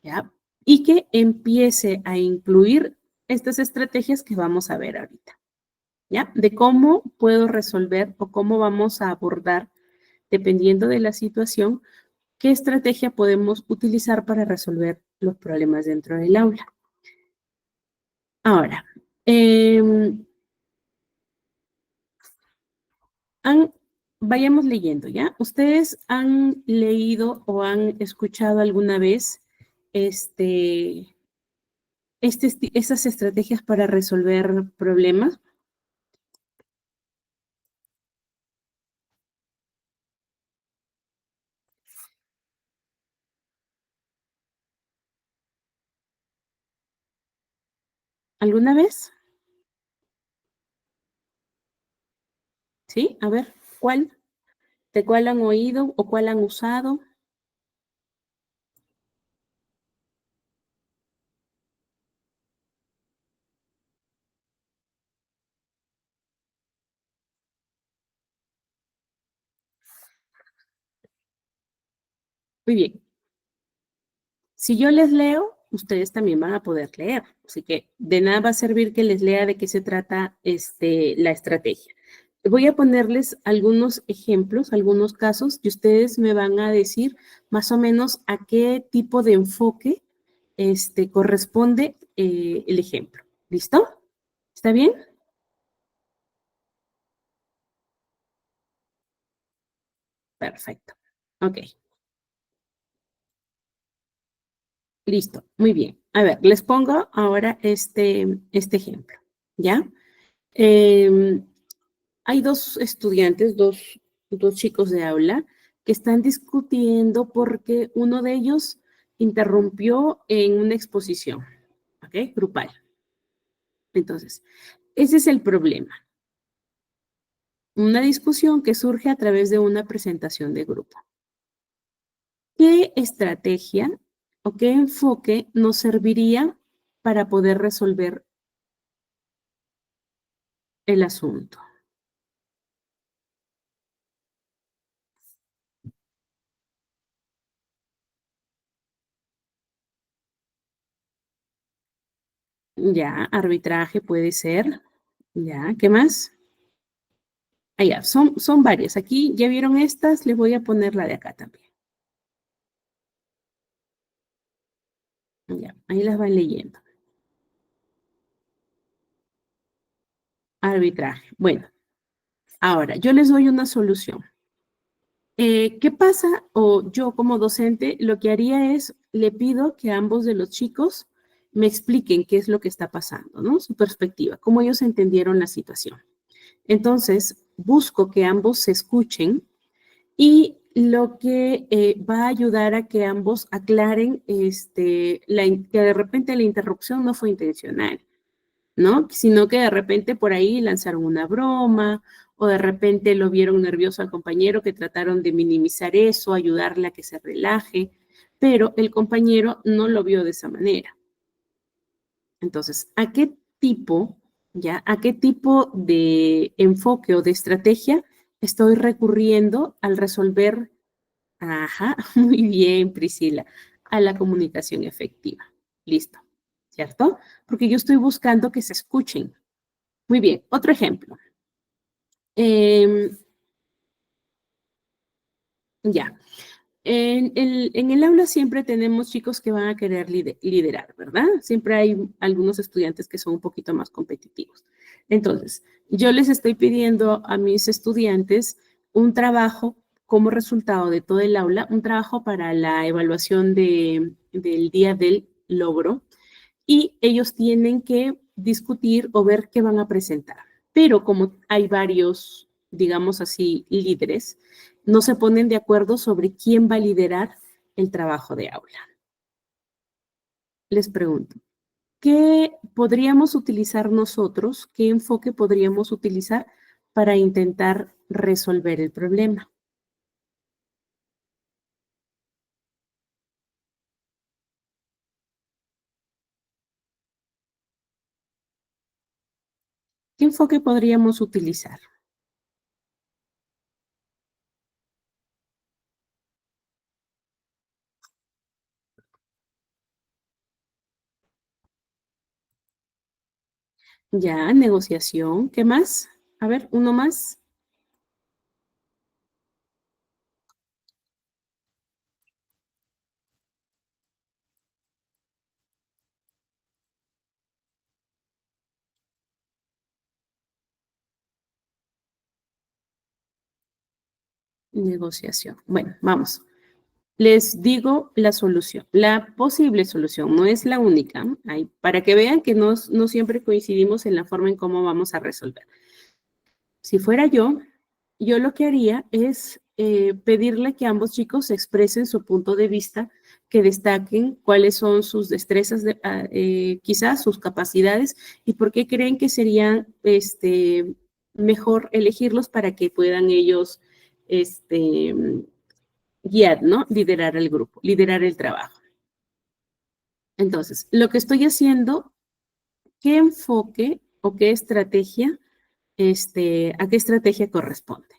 ¿ya? Y que empiece a incluir estas estrategias que vamos a ver ahorita, ¿ya? De cómo puedo resolver o cómo vamos a abordar, dependiendo de la situación, qué estrategia podemos utilizar para resolver los problemas dentro del aula. Ahora, vayamos leyendo, ¿ya? ¿Ustedes han leído o han escuchado alguna vez esas estrategias para resolver problemas? ¿Alguna vez? ¿Sí? A ver, ¿cuál? ¿De cuál han oído o cuál han usado? Muy bien. Si yo les leo, ustedes también van a poder leer. Así que de nada va a servir que les lea de qué se trata la estrategia. Voy a ponerles algunos ejemplos, algunos casos, y ustedes me van a decir más o menos a qué tipo de enfoque corresponde el ejemplo. ¿Listo? ¿Está bien? Perfecto. Ok. Listo. Muy bien. A ver, les pongo ahora este ejemplo. ¿Ya? Em, Hay dos estudiantes, dos chicos de aula, que están discutiendo porque uno de ellos interrumpió en una exposición, ¿ok? Grupal. Entonces, ese es el problema. Una discusión que surge a través de una presentación de grupo. ¿Qué estrategia o qué enfoque nos serviría para poder resolver el asunto? Ya, arbitraje puede ser. Ya, ¿qué más? Ah, ya, son varias. Aquí ya vieron estas, les voy a poner la de acá también. Ya, ahí las van leyendo. Arbitraje. Bueno, ahora yo les doy una solución. ¿Qué pasa? O yo como docente lo que haría es, le pido que ambos de los chicos me expliquen qué es lo que está pasando, ¿no? Su perspectiva, cómo ellos entendieron la situación. Entonces, busco que ambos se escuchen y lo que va a ayudar a que ambos aclaren que de repente la interrupción no fue intencional, ¿no? Sino que de repente por ahí lanzaron una broma o de repente lo vieron nervioso al compañero que trataron de minimizar eso, ayudarle a que se relaje, pero el compañero no lo vio de esa manera. Entonces, ¿a qué tipo de enfoque o de estrategia estoy recurriendo al resolver? Ajá, muy bien, Priscila, a la comunicación efectiva. Listo, ¿cierto? Porque yo estoy buscando que se escuchen. Muy bien, otro ejemplo. Em, ya, en el aula siempre tenemos chicos que van a querer liderar, ¿verdad? Siempre hay algunos estudiantes que son un poquito más competitivos. Entonces, yo les estoy pidiendo a mis estudiantes un trabajo como resultado de todo el aula, un trabajo para la evaluación del día del logro y ellos tienen que discutir o ver qué van a presentar. Pero como hay varios, digamos así, líderes, no se ponen de acuerdo sobre quién va a liderar el trabajo de aula. Les pregunto, ¿qué podríamos utilizar nosotros? ¿Qué enfoque podríamos utilizar para intentar resolver el problema? ¿Qué enfoque podríamos utilizar? Ya, negociación. ¿Qué más? A ver, uno más. Negociación. Bueno, vamos. Les digo la solución, la posible solución, no es la única, para que vean que no siempre coincidimos en la forma en cómo vamos a resolver. Si fuera yo lo que haría es pedirle que ambos chicos expresen su punto de vista, que destaquen cuáles son sus destrezas, quizás sus capacidades y por qué creen que serían mejor elegirlos para que puedan ellos guiar, ¿no? Liderar el grupo, liderar el trabajo. Entonces, lo que estoy haciendo, ¿qué enfoque o qué estrategia, a qué estrategia corresponde?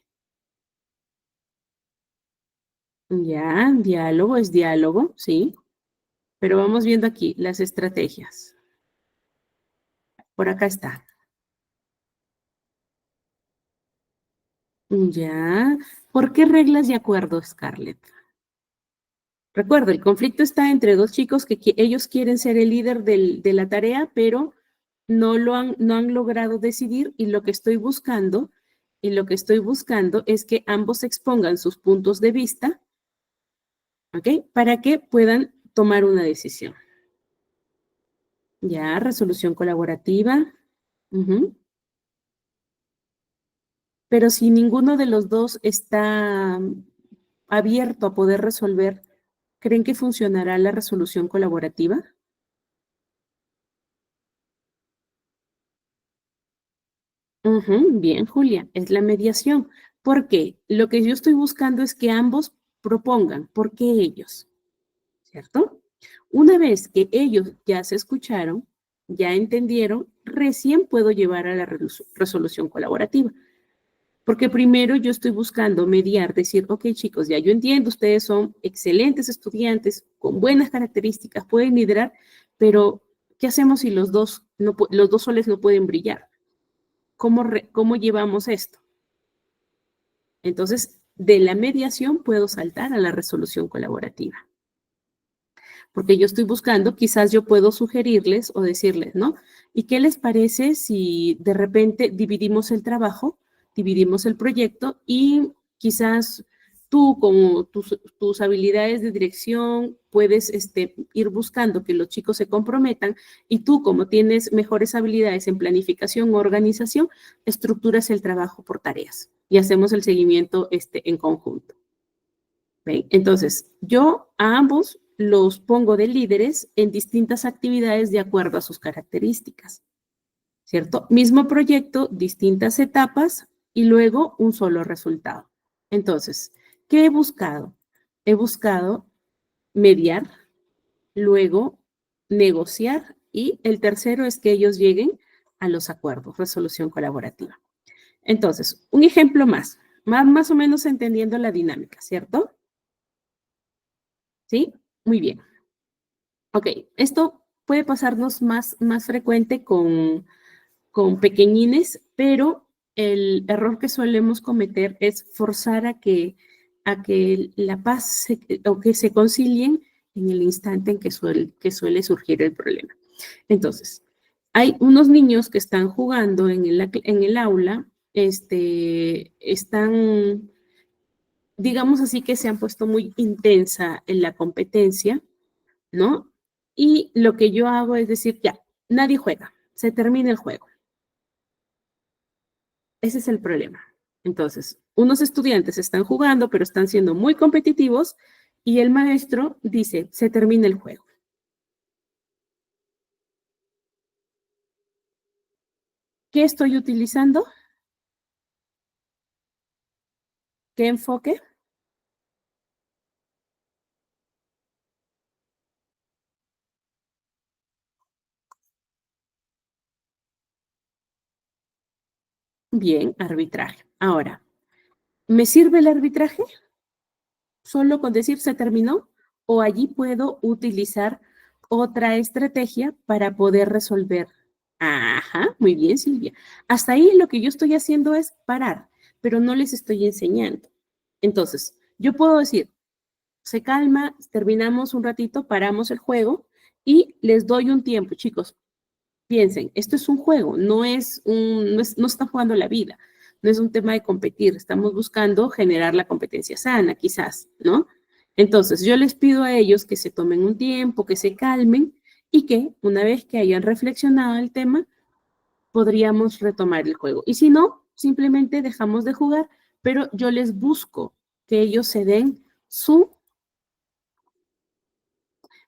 Ya, diálogo es diálogo, sí, pero vamos viendo aquí las estrategias. Por acá está. Ya, ¿por qué reglas de acuerdo, Scarlett? Recuerda, el conflicto está entre dos chicos que ellos quieren ser el líder de la tarea, pero no han logrado decidir y lo que estoy buscando es que ambos expongan sus puntos de vista, ¿ok? Para que puedan tomar una decisión. Ya, resolución colaborativa. Ujú. Pero si ninguno de los dos está abierto a poder resolver, ¿creen que funcionará la resolución colaborativa? Ujú, bien, Julia, es la mediación. ¿Por qué? Lo que yo estoy buscando es que ambos propongan, ¿por qué ellos? ¿Cierto? Una vez que ellos ya se escucharon, ya entendieron, recién puedo llevar a la resolución colaborativa. Porque primero yo estoy buscando mediar, decir, ok chicos, ya yo entiendo, ustedes son excelentes estudiantes, con buenas características, pueden liderar, pero ¿qué hacemos si los dos, no, los dos soles no pueden brillar? ¿Cómo llevamos esto? Entonces, de la mediación puedo saltar a la resolución colaborativa. Porque yo estoy buscando, quizás yo puedo sugerirles o decirles, ¿no? ¿Y qué les parece si de repente dividimos el trabajo, dividimos el proyecto y quizás tú, como tus habilidades de dirección, puedes ir buscando que los chicos se comprometan y tú, como tienes mejores habilidades en planificación o organización, estructuras el trabajo por tareas y hacemos el seguimiento en conjunto. ¿Ven? Entonces, yo a ambos los pongo de líderes en distintas actividades de acuerdo a sus características, ¿cierto? Mismo proyecto, distintas etapas y luego un solo resultado. Entonces, ¿qué he buscado? He buscado mediar, luego negociar y el tercero es que ellos lleguen a los acuerdos, resolución colaborativa. Entonces, un ejemplo más o menos entendiendo la dinámica, ¿cierto? ¿Sí? Muy bien. Ok, esto puede pasarnos más frecuente con pequeñines, pero el error que solemos cometer es forzar a que la paz o que se concilien en el instante en que suele surgir el problema. Entonces, hay unos niños que están jugando en el aula, están, digamos así, que se han puesto muy intensa en la competencia, ¿no? Y lo que yo hago es decir, ya, nadie juega, se termina el juego. Ese es el problema. Entonces, unos estudiantes están jugando, pero están siendo muy competitivos y el maestro dice, se termina el juego. ¿Qué estoy utilizando? ¿Qué enfoque? Bien, arbitraje. Ahora, ¿me sirve el arbitraje? ¿Solo con decir se terminó? ¿O allí puedo utilizar otra estrategia para poder resolver? Ajá, muy bien, Silvia. Hasta ahí lo que yo estoy haciendo es parar, pero no les estoy enseñando. Entonces, yo puedo decir, se calma, terminamos un ratito, paramos el juego y les doy un tiempo, chicos. Piensen, esto es un juego, no están jugando la vida, no es un tema de competir, estamos buscando generar la competencia sana, quizás, ¿no? Entonces, yo les pido a ellos que se tomen un tiempo, que se calmen y que una vez que hayan reflexionado el tema, podríamos retomar el juego. Y si no, simplemente dejamos de jugar, pero yo les busco que ellos se den su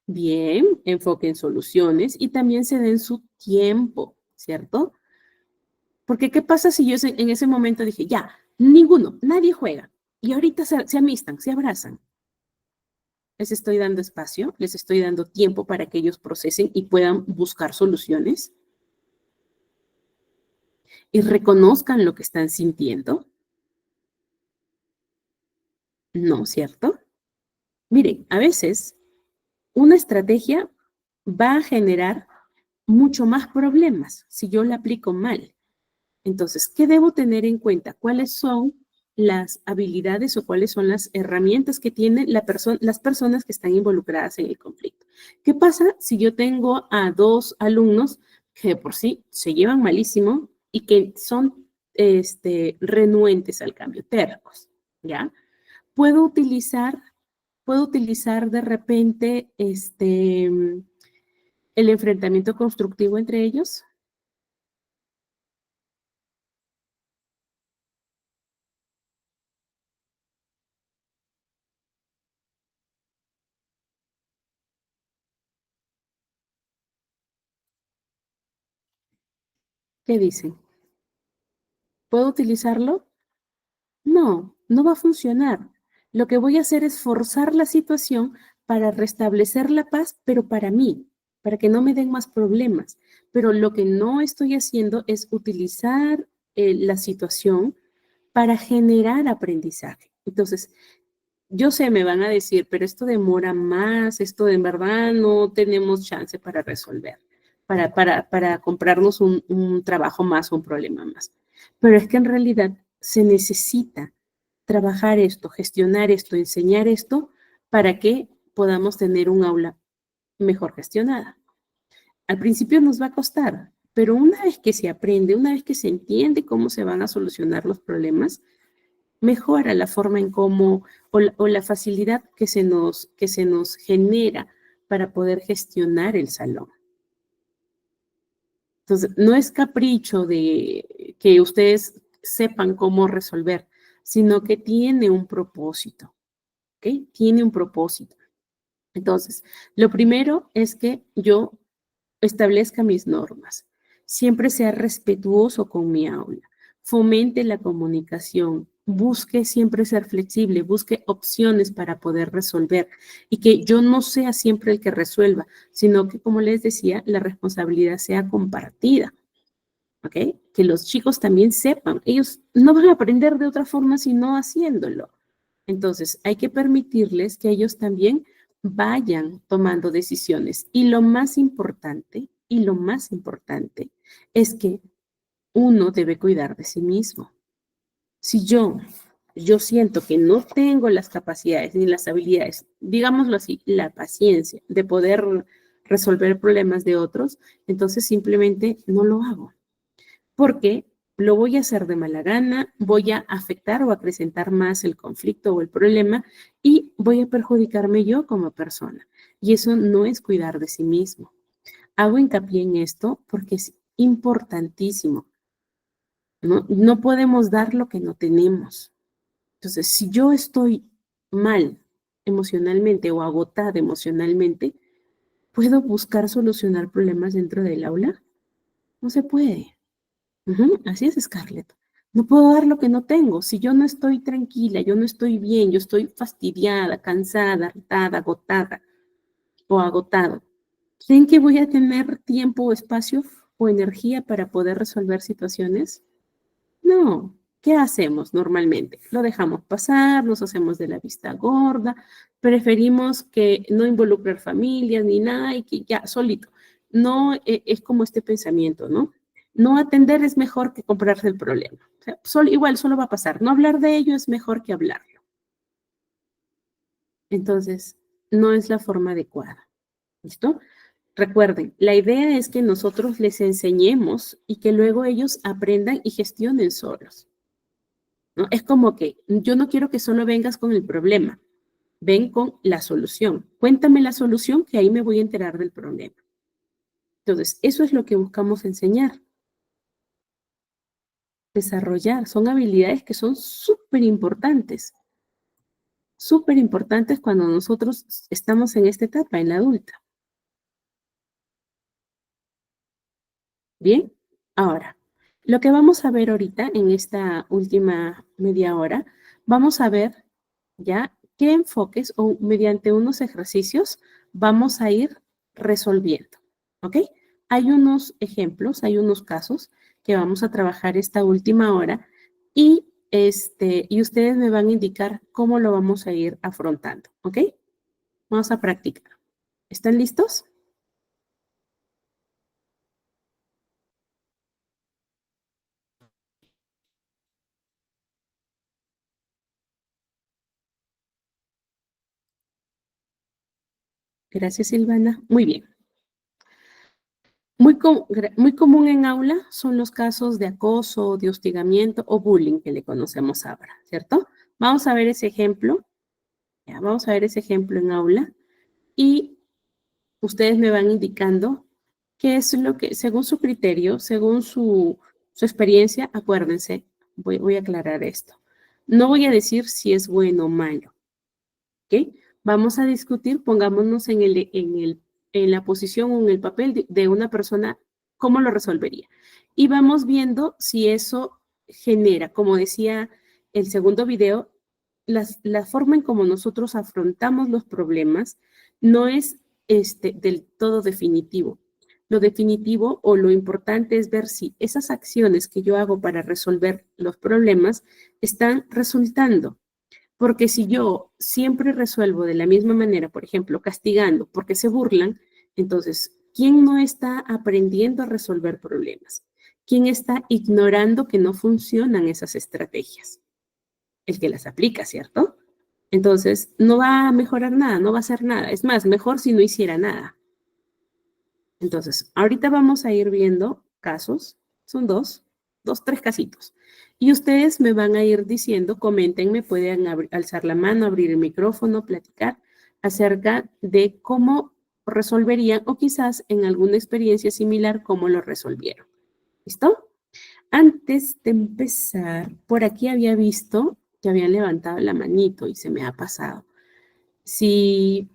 bien, enfoque en soluciones y también se den su tiempo, ¿cierto? Porque ¿qué pasa si yo en ese momento dije, ya, ninguno, nadie juega y ahorita se amistan, se abrazan? Les estoy dando espacio, les estoy dando tiempo para que ellos procesen y puedan buscar soluciones y reconozcan lo que están sintiendo. No, ¿cierto? Miren, a veces una estrategia va a generar mucho más problemas si yo la aplico mal. Entonces, ¿qué debo tener en cuenta? ¿Cuáles son las habilidades o cuáles son las herramientas que tienen las personas que están involucradas en el conflicto? ¿Qué pasa si yo tengo a dos alumnos que de por sí se llevan malísimo y que son renuentes al cambio, tercos? ¿Ya? Puedo utilizar, puedo utilizar de repente el enfrentamiento constructivo entre ellos. ¿Qué dicen? ¿Puedo utilizarlo? No, no va a funcionar. Lo que voy a hacer es forzar la situación para restablecer la paz, pero para mí, para que no me den más problemas. Pero lo que no estoy haciendo es utilizar la situación para generar aprendizaje. Entonces, yo sé, me van a decir, pero esto demora más, esto de verdad no tenemos chance para resolver, para comprarnos un trabajo más, un problema más. Pero es que en realidad se necesita trabajar esto, gestionar esto, enseñar esto para que podamos tener un aula mejor gestionada. Al principio nos va a costar, pero una vez que se aprende, una vez que se entiende cómo se van a solucionar los problemas, mejora la forma en cómo o la facilidad que se nos genera para poder gestionar el salón. Entonces, no es capricho de que ustedes sepan cómo resolver, sino que tiene un propósito, ¿ok? Tiene un propósito. Entonces, lo primero es que yo establezca mis normas, siempre sea respetuoso con mi aula, fomente la comunicación, busque siempre ser flexible, busque opciones para poder resolver y que yo no sea siempre el que resuelva, sino que, como les decía, la responsabilidad sea compartida. ¿Ok? Que los chicos también sepan, ellos no van a aprender de otra forma sino haciéndolo. Entonces, hay que permitirles que ellos también vayan tomando decisiones. Y lo más importante es que uno debe cuidar de sí mismo. Si yo siento que no tengo las capacidades ni las habilidades, digámoslo así, la paciencia de poder resolver problemas de otros, entonces simplemente no lo hago porque lo voy a hacer de mala gana, voy a afectar o acrecentar más el conflicto o el problema y voy a perjudicarme yo como persona. Y eso no es cuidar de sí mismo. Hago hincapié en esto porque es importantísimo, ¿no? No podemos dar lo que no tenemos. Entonces, si yo estoy mal emocionalmente o agotada emocionalmente, ¿puedo buscar solucionar problemas dentro del aula? No se puede. Así es, Scarlett. No puedo dar lo que no tengo. Si yo no estoy tranquila, yo no estoy bien, yo estoy fastidiada, cansada, hartada, agotada o agotado. ¿Creen que voy a tener tiempo o espacio o energía para poder resolver situaciones? No. ¿Qué hacemos normalmente? Lo dejamos pasar, nos hacemos de la vista gorda, preferimos que no involucrar familias ni nada y que ya solito. No es como este pensamiento, ¿no? No atender es mejor que comprarse el problema. O sea, igual solo va a pasar. No hablar de ello es mejor que hablarlo. Entonces, no es la forma adecuada. ¿Listo? Recuerden, la idea es que nosotros les enseñemos y que luego ellos aprendan y gestionen solos, ¿no? Es como que yo no quiero que solo vengas con el problema, ven con la solución. Cuéntame la solución que ahí me voy a enterar del problema. Entonces, eso es lo que buscamos enseñar. Desarrollar, son habilidades que son súper importantes cuando nosotros estamos en esta etapa, en la adulta. Bien, ahora, lo que vamos a ver ahorita en esta última media hora, vamos a ver ya qué enfoques o mediante unos ejercicios vamos a ir resolviendo, ¿ok? Hay unos ejemplos, hay unos casos que vamos a trabajar esta última hora y ustedes me van a indicar cómo lo vamos a ir afrontando, ¿ok? Vamos a practicar. ¿Están listos? Gracias, Silvana. Muy bien. Muy común en aula son los casos de acoso, de hostigamiento o bullying que le conocemos ahora, ¿cierto? Vamos a ver ese ejemplo. Ya, vamos a ver ese ejemplo en aula y ustedes me van indicando qué es lo que, según su criterio, según su experiencia, acuérdense, voy a aclarar esto. No voy a decir si es bueno o malo, ¿ok? Vamos a discutir, pongámonos en la posición o en el papel de una persona, ¿cómo lo resolvería? Y vamos viendo si eso genera, como decía el segundo video, la forma en cómo nosotros afrontamos los problemas no es del todo definitivo. Lo definitivo o lo importante es ver si esas acciones que yo hago para resolver los problemas están resultando. Porque si yo siempre resuelvo de la misma manera, por ejemplo, castigando porque se burlan, entonces, ¿quién no está aprendiendo a resolver problemas? ¿Quién está ignorando que no funcionan esas estrategias? El que las aplica, ¿cierto? Entonces, no va a mejorar nada, no va a hacer nada. Es más, mejor si no hiciera nada. Entonces, ahorita vamos a ir viendo casos, son tres casitos. Y ustedes me van a ir diciendo, coméntenme, pueden alzar la mano, abrir el micrófono, platicar acerca de cómo resolverían o quizás en alguna experiencia similar, cómo lo resolvieron. ¿Listo? Antes de empezar, por aquí había visto que habían levantado la manito y se me ha pasado. Si,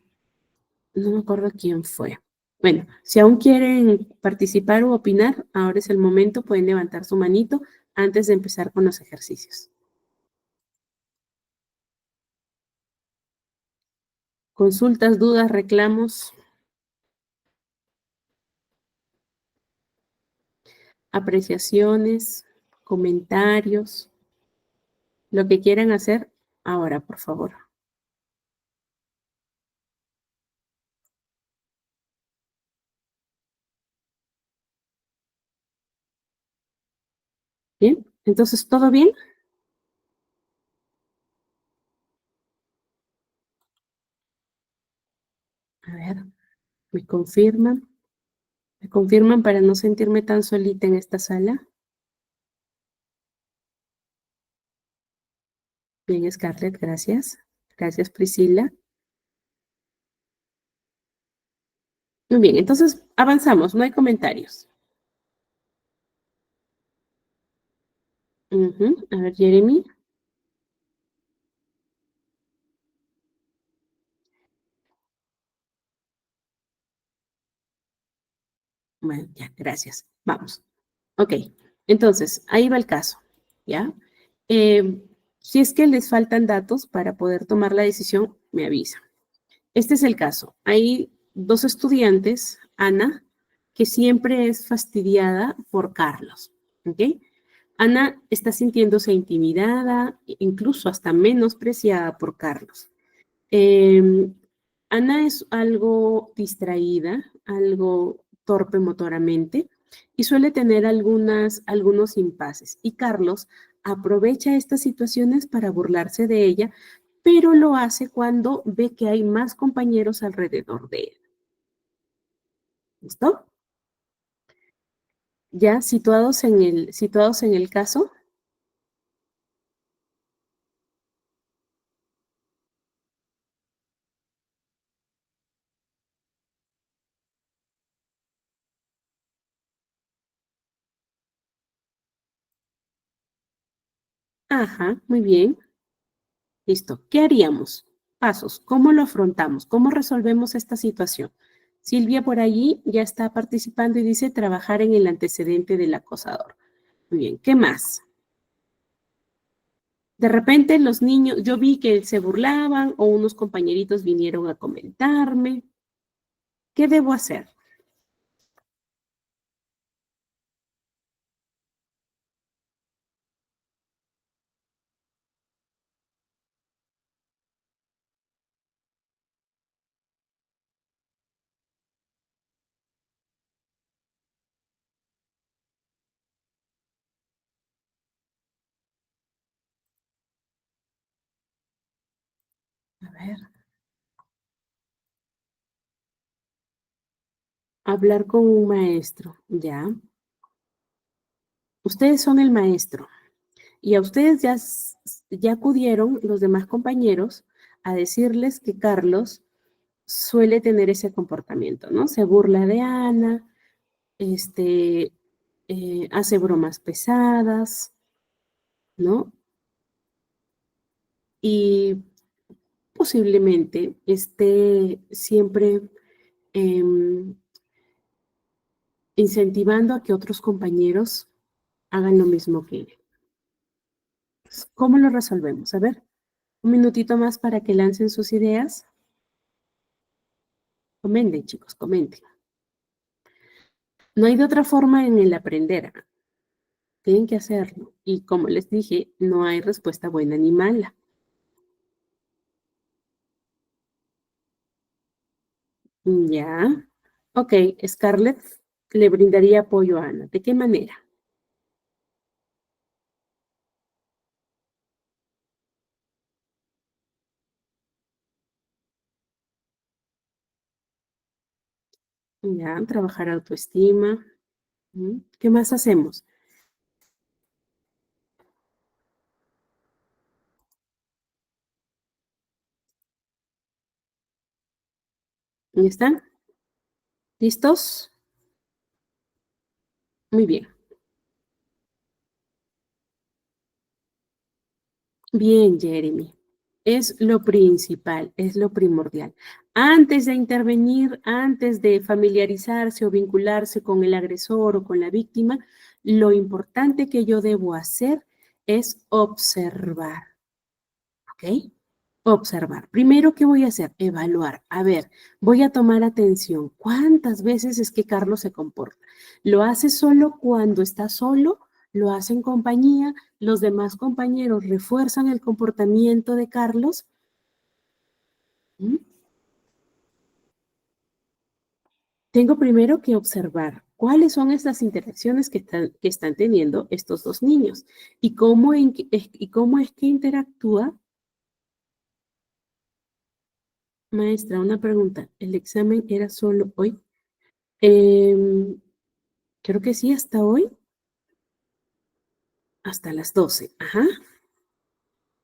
no me acuerdo quién fue. Bueno, si aún quieren participar o opinar, ahora es el momento, pueden levantar su manito antes de empezar con los ejercicios. Consultas, dudas, reclamos, apreciaciones, comentarios, lo que quieran hacer ahora, por favor. Bien, entonces, ¿todo bien? A ver, me confirman. ¿Me confirman para no sentirme tan solita en esta sala? Bien, Scarlett, gracias. Gracias, Priscila. Muy bien, entonces avanzamos, no hay comentarios. A ver, Jeremy. Bueno, ya, gracias. Vamos. Ok, entonces, ahí va el caso, ¿ya? Si es que les faltan datos para poder tomar la decisión, me avisan. Este es el caso. Hay dos estudiantes, Ana, que siempre es fastidiada por Carlos, ¿ok? Ana está sintiéndose intimidada, incluso hasta menospreciada por Carlos. Ana es algo distraída, algo torpe motoramente y suele tener algunos impases. Y Carlos aprovecha estas situaciones para burlarse de ella, pero lo hace cuando ve que hay más compañeros alrededor de él. ¿Listo? Ya situados en el caso. Ajá, muy bien. Listo. ¿Qué haríamos? Pasos. ¿Cómo lo afrontamos? ¿Cómo resolvemos esta situación? Silvia por allí ya está participando y dice trabajar en el antecedente del acosador. Muy bien. ¿Qué más? De repente los niños, yo vi que se burlaban o unos compañeritos vinieron a comentarme. ¿Qué debo hacer? A ver. Hablar con un maestro. Ya. Ustedes son el maestro. Y a ustedes ya acudieron los demás compañeros a decirles que Carlos suele tener ese comportamiento, ¿no? Se burla de Ana, hace bromas pesadas, ¿no? Y posiblemente esté siempre em, incentivando a que otros compañeros hagan lo mismo que él. ¿Cómo lo resolvemos? A ver, un minutito más para que lancen sus ideas. Comenten, chicos, comenten. No hay de otra forma en el aprender. Tienen que hacerlo. Y como les dije, no hay respuesta buena ni mala. Ya. Ok, Scarlett le brindaría apoyo a Ana. ¿De qué manera? Ya, trabajar autoestima. ¿Qué más hacemos? ¿Ya están? ¿Listos? Muy bien. Bien, Jeremy. Es lo principal, es lo primordial. Antes de intervenir, antes de familiarizarse o vincularse con el agresor o con la víctima, lo importante que yo debo hacer es observar, ¿ok? Observar. Primero, ¿qué voy a hacer? Evaluar. A ver, voy a tomar atención. ¿Cuántas veces es que Carlos se comporta? ¿Lo hace solo cuando está solo? ¿Lo hace en compañía? ¿Los demás compañeros refuerzan el comportamiento de Carlos? ¿Mm? Tengo primero que observar cuáles son estas interacciones que están teniendo estos dos niños y cómo es que interactúa. Maestra, una pregunta. ¿El examen era solo hoy? Em, Creo que sí, hasta hoy, hasta las 12. Ajá,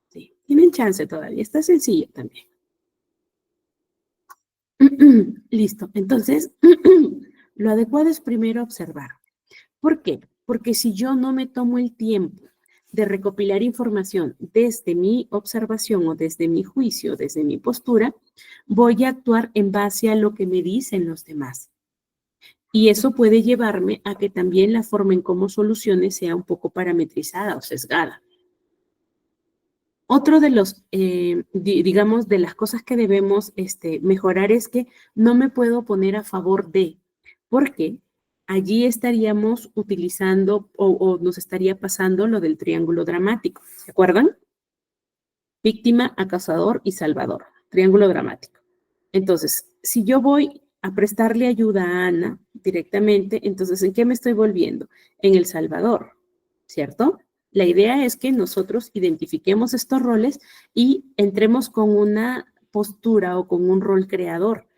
sí. Tienen chance todavía, está sencillo también. Listo, entonces, lo adecuado es primero observar. ¿Por qué? Porque si yo no me tomo el tiempo de recopilar información desde mi observación o desde mi juicio, desde mi postura, voy a actuar en base a lo que me dicen los demás. Y eso puede llevarme a que también la forma en cómo solucione sea un poco parametrizada o sesgada. Otro de los, digamos, de las cosas que debemos mejorar es que no me puedo poner a favor de, porque allí estaríamos utilizando o nos estaría pasando lo del triángulo dramático. ¿Se acuerdan? Víctima, acosador y salvador. Triángulo dramático. Entonces, si yo voy a prestarle ayuda a Ana directamente, entonces, ¿en qué me estoy volviendo? En el salvador, ¿cierto? La idea es que nosotros identifiquemos estos roles y entremos con una postura o con un rol creador.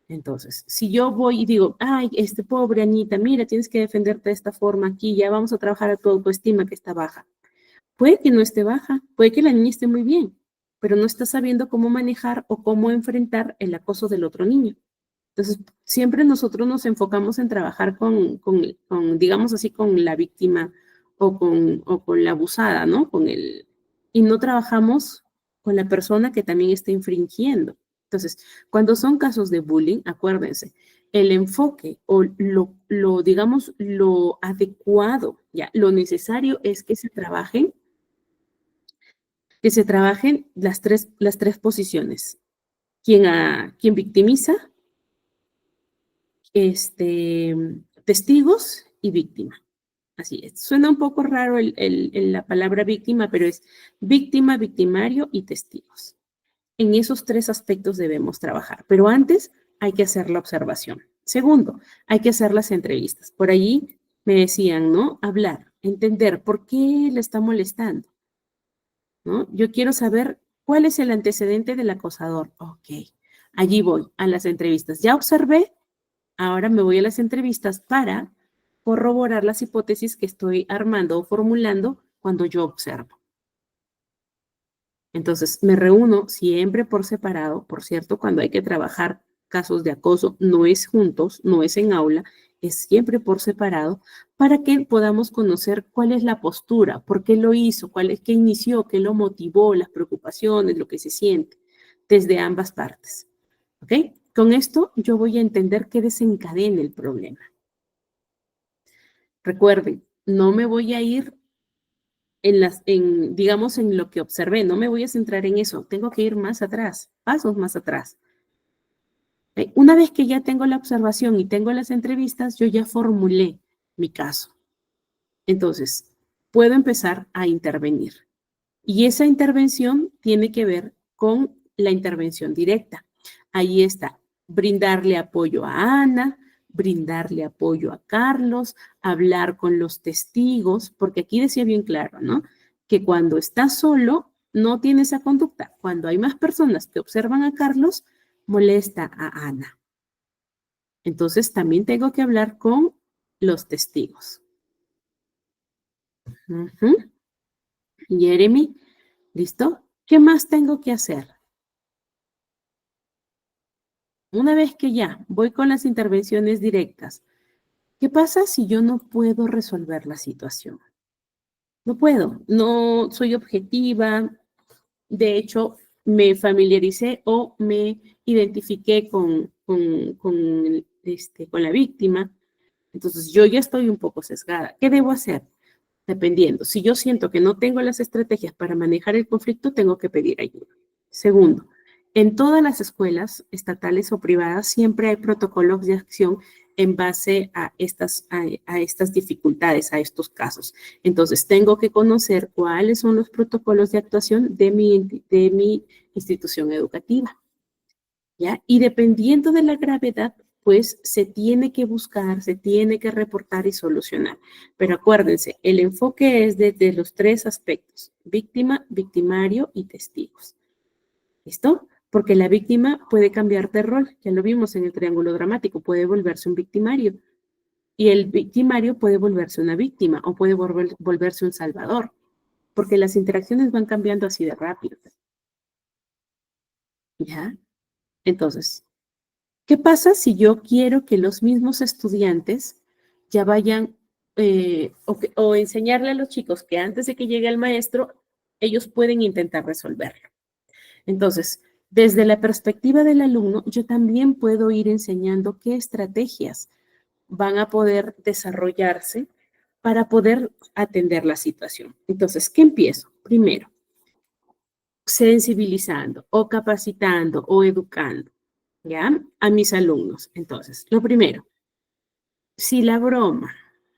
Entonces, si yo voy y digo, ay, pobre Anita, mira, tienes que defenderte de esta forma aquí, ya vamos a trabajar a tu autoestima que está baja. Puede que no esté baja, puede que la niña esté muy bien, pero no está sabiendo cómo manejar o cómo enfrentar el acoso del otro niño. Entonces, siempre nosotros nos enfocamos en trabajar digamos así, con la víctima o con la abusada, ¿no? Y no trabajamos con la persona que también está infringiendo. Entonces, cuando son casos de bullying, acuérdense, el enfoque o digamos, lo adecuado, ya, lo necesario es que se trabajen las tres posiciones. Quien victimiza, este, testigos y víctima. Así es. Suena un poco raro la palabra víctima, pero es víctima, victimario y testigos. En esos tres aspectos debemos trabajar, pero antes hay que hacer la observación. Segundo, hay que hacer las entrevistas. Por allí me decían, ¿no? Hablar, entender por qué le está molestando, ¿no? Yo quiero saber cuál es el antecedente del acosador. Ok, allí voy a las entrevistas. Ya observé. Ahora me voy a las entrevistas para corroborar las hipótesis que estoy armando o formulando cuando yo observo. Entonces, me reúno siempre por separado, por cierto, cuando hay que trabajar casos de acoso, no es juntos, no es en aula, es siempre por separado, para que podamos conocer cuál es la postura, por qué lo hizo, qué inició, qué lo motivó, las preocupaciones, lo que se siente, desde ambas partes. ¿Ok? Con esto yo voy a entender qué desencadena el problema. Recuerden, no me voy a ir digamos, en lo que observé. No me voy a centrar en eso. Tengo que ir más atrás, pasos más atrás. Una vez que ya tengo la observación y tengo las entrevistas, yo ya formulé mi caso. Entonces, puedo empezar a intervenir. Y esa intervención tiene que ver con la intervención directa. Ahí está, brindarle apoyo a Ana, brindarle apoyo a Carlos, hablar con los testigos, porque aquí decía bien claro, ¿no? Que cuando estás solo, no tiene esa conducta. Cuando hay más personas que observan a Carlos, molesta a Ana. Entonces, también tengo que hablar con los testigos. Jeremy, ¿listo? ¿Qué más tengo que hacer? Una vez que ya voy con las intervenciones directas, ¿qué pasa si yo no puedo resolver la situación? No puedo, no soy objetiva. De hecho, me familiaricé o me identifiqué con la víctima. Entonces, yo ya estoy un poco sesgada. ¿Qué debo hacer? Dependiendo. Si yo siento que no tengo las estrategias para manejar el conflicto, tengo que pedir ayuda. Segundo, en todas las escuelas, estatales o privadas, siempre hay protocolos de acción en base a estas dificultades, a estos casos. Entonces, tengo que conocer cuáles son los protocolos de actuación de mi institución educativa, ¿ya? Y dependiendo de la gravedad, pues se tiene que buscar, se tiene que reportar y solucionar. Pero acuérdense, el enfoque es desde los tres aspectos: víctima, victimario y testigos. ¿Listo? Porque la víctima puede cambiar de rol, ya lo vimos en el triángulo dramático, puede volverse un victimario. Y el victimario puede volverse una víctima o puede volverse un salvador, porque las interacciones van cambiando así de rápido. ¿Ya? Entonces, ¿qué pasa si yo quiero que los mismos estudiantes ya vayan o enseñarle a los chicos que antes de que llegue el maestro, ellos pueden intentar resolverlo? Entonces, desde la perspectiva del alumno, yo también puedo ir enseñando qué estrategias van a poder desarrollarse para poder atender la situación. Entonces, ¿qué empiezo? Primero, sensibilizando o capacitando o educando, ¿ya? A mis alumnos. Entonces, lo primero, si la broma,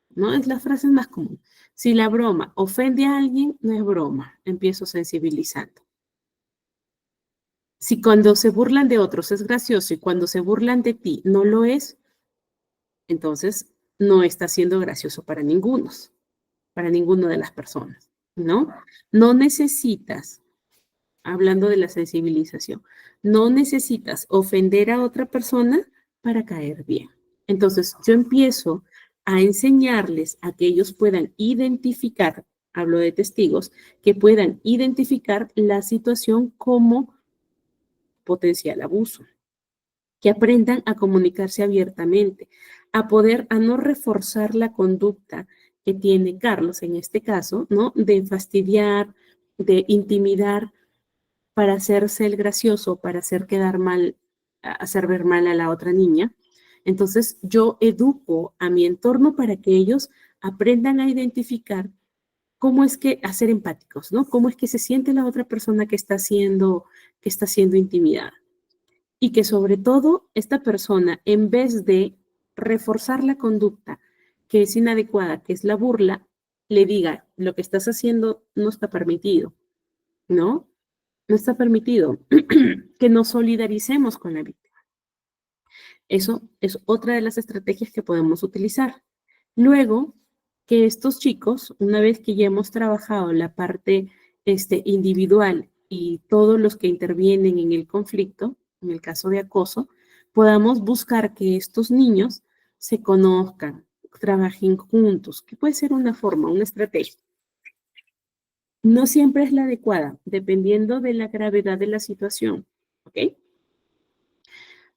¿no? Es la frase más común. Si la broma ofende a alguien, no es broma. Empiezo sensibilizando. Si cuando se burlan de otros es gracioso y cuando se burlan de ti no lo es, entonces no está siendo gracioso para ninguna de las personas, ¿no? No necesitas, hablando de la sensibilización, no necesitas ofender a otra persona para caer bien. Entonces, yo empiezo a enseñarles a que ellos puedan identificar, hablo de testigos, que puedan identificar la situación como potencial abuso, que aprendan a comunicarse abiertamente, a no reforzar la conducta que tiene Carlos en este caso, ¿no? De fastidiar, de intimidar para hacerse el gracioso, para hacer quedar mal, hacer ver mal a la otra niña. Entonces yo educo a mi entorno para que ellos aprendan a identificar cómo es que, a ser empáticos, ¿no? Cómo es que se siente la otra persona que está siendo intimidada. Y que sobre todo esta persona, en vez de reforzar la conducta que es inadecuada, que es la burla, le diga: lo que estás haciendo no está permitido, ¿no? No está permitido. Que nos solidaricemos con la víctima. Eso es otra de las estrategias que podemos utilizar. Luego, que estos chicos, una vez que ya hemos trabajado la parte individual y todos los que intervienen en el conflicto, en el caso de acoso, podamos buscar que estos niños se conozcan, trabajen juntos, que puede ser una forma, una estrategia. No siempre es la adecuada, dependiendo de la gravedad de la situación, ¿ok?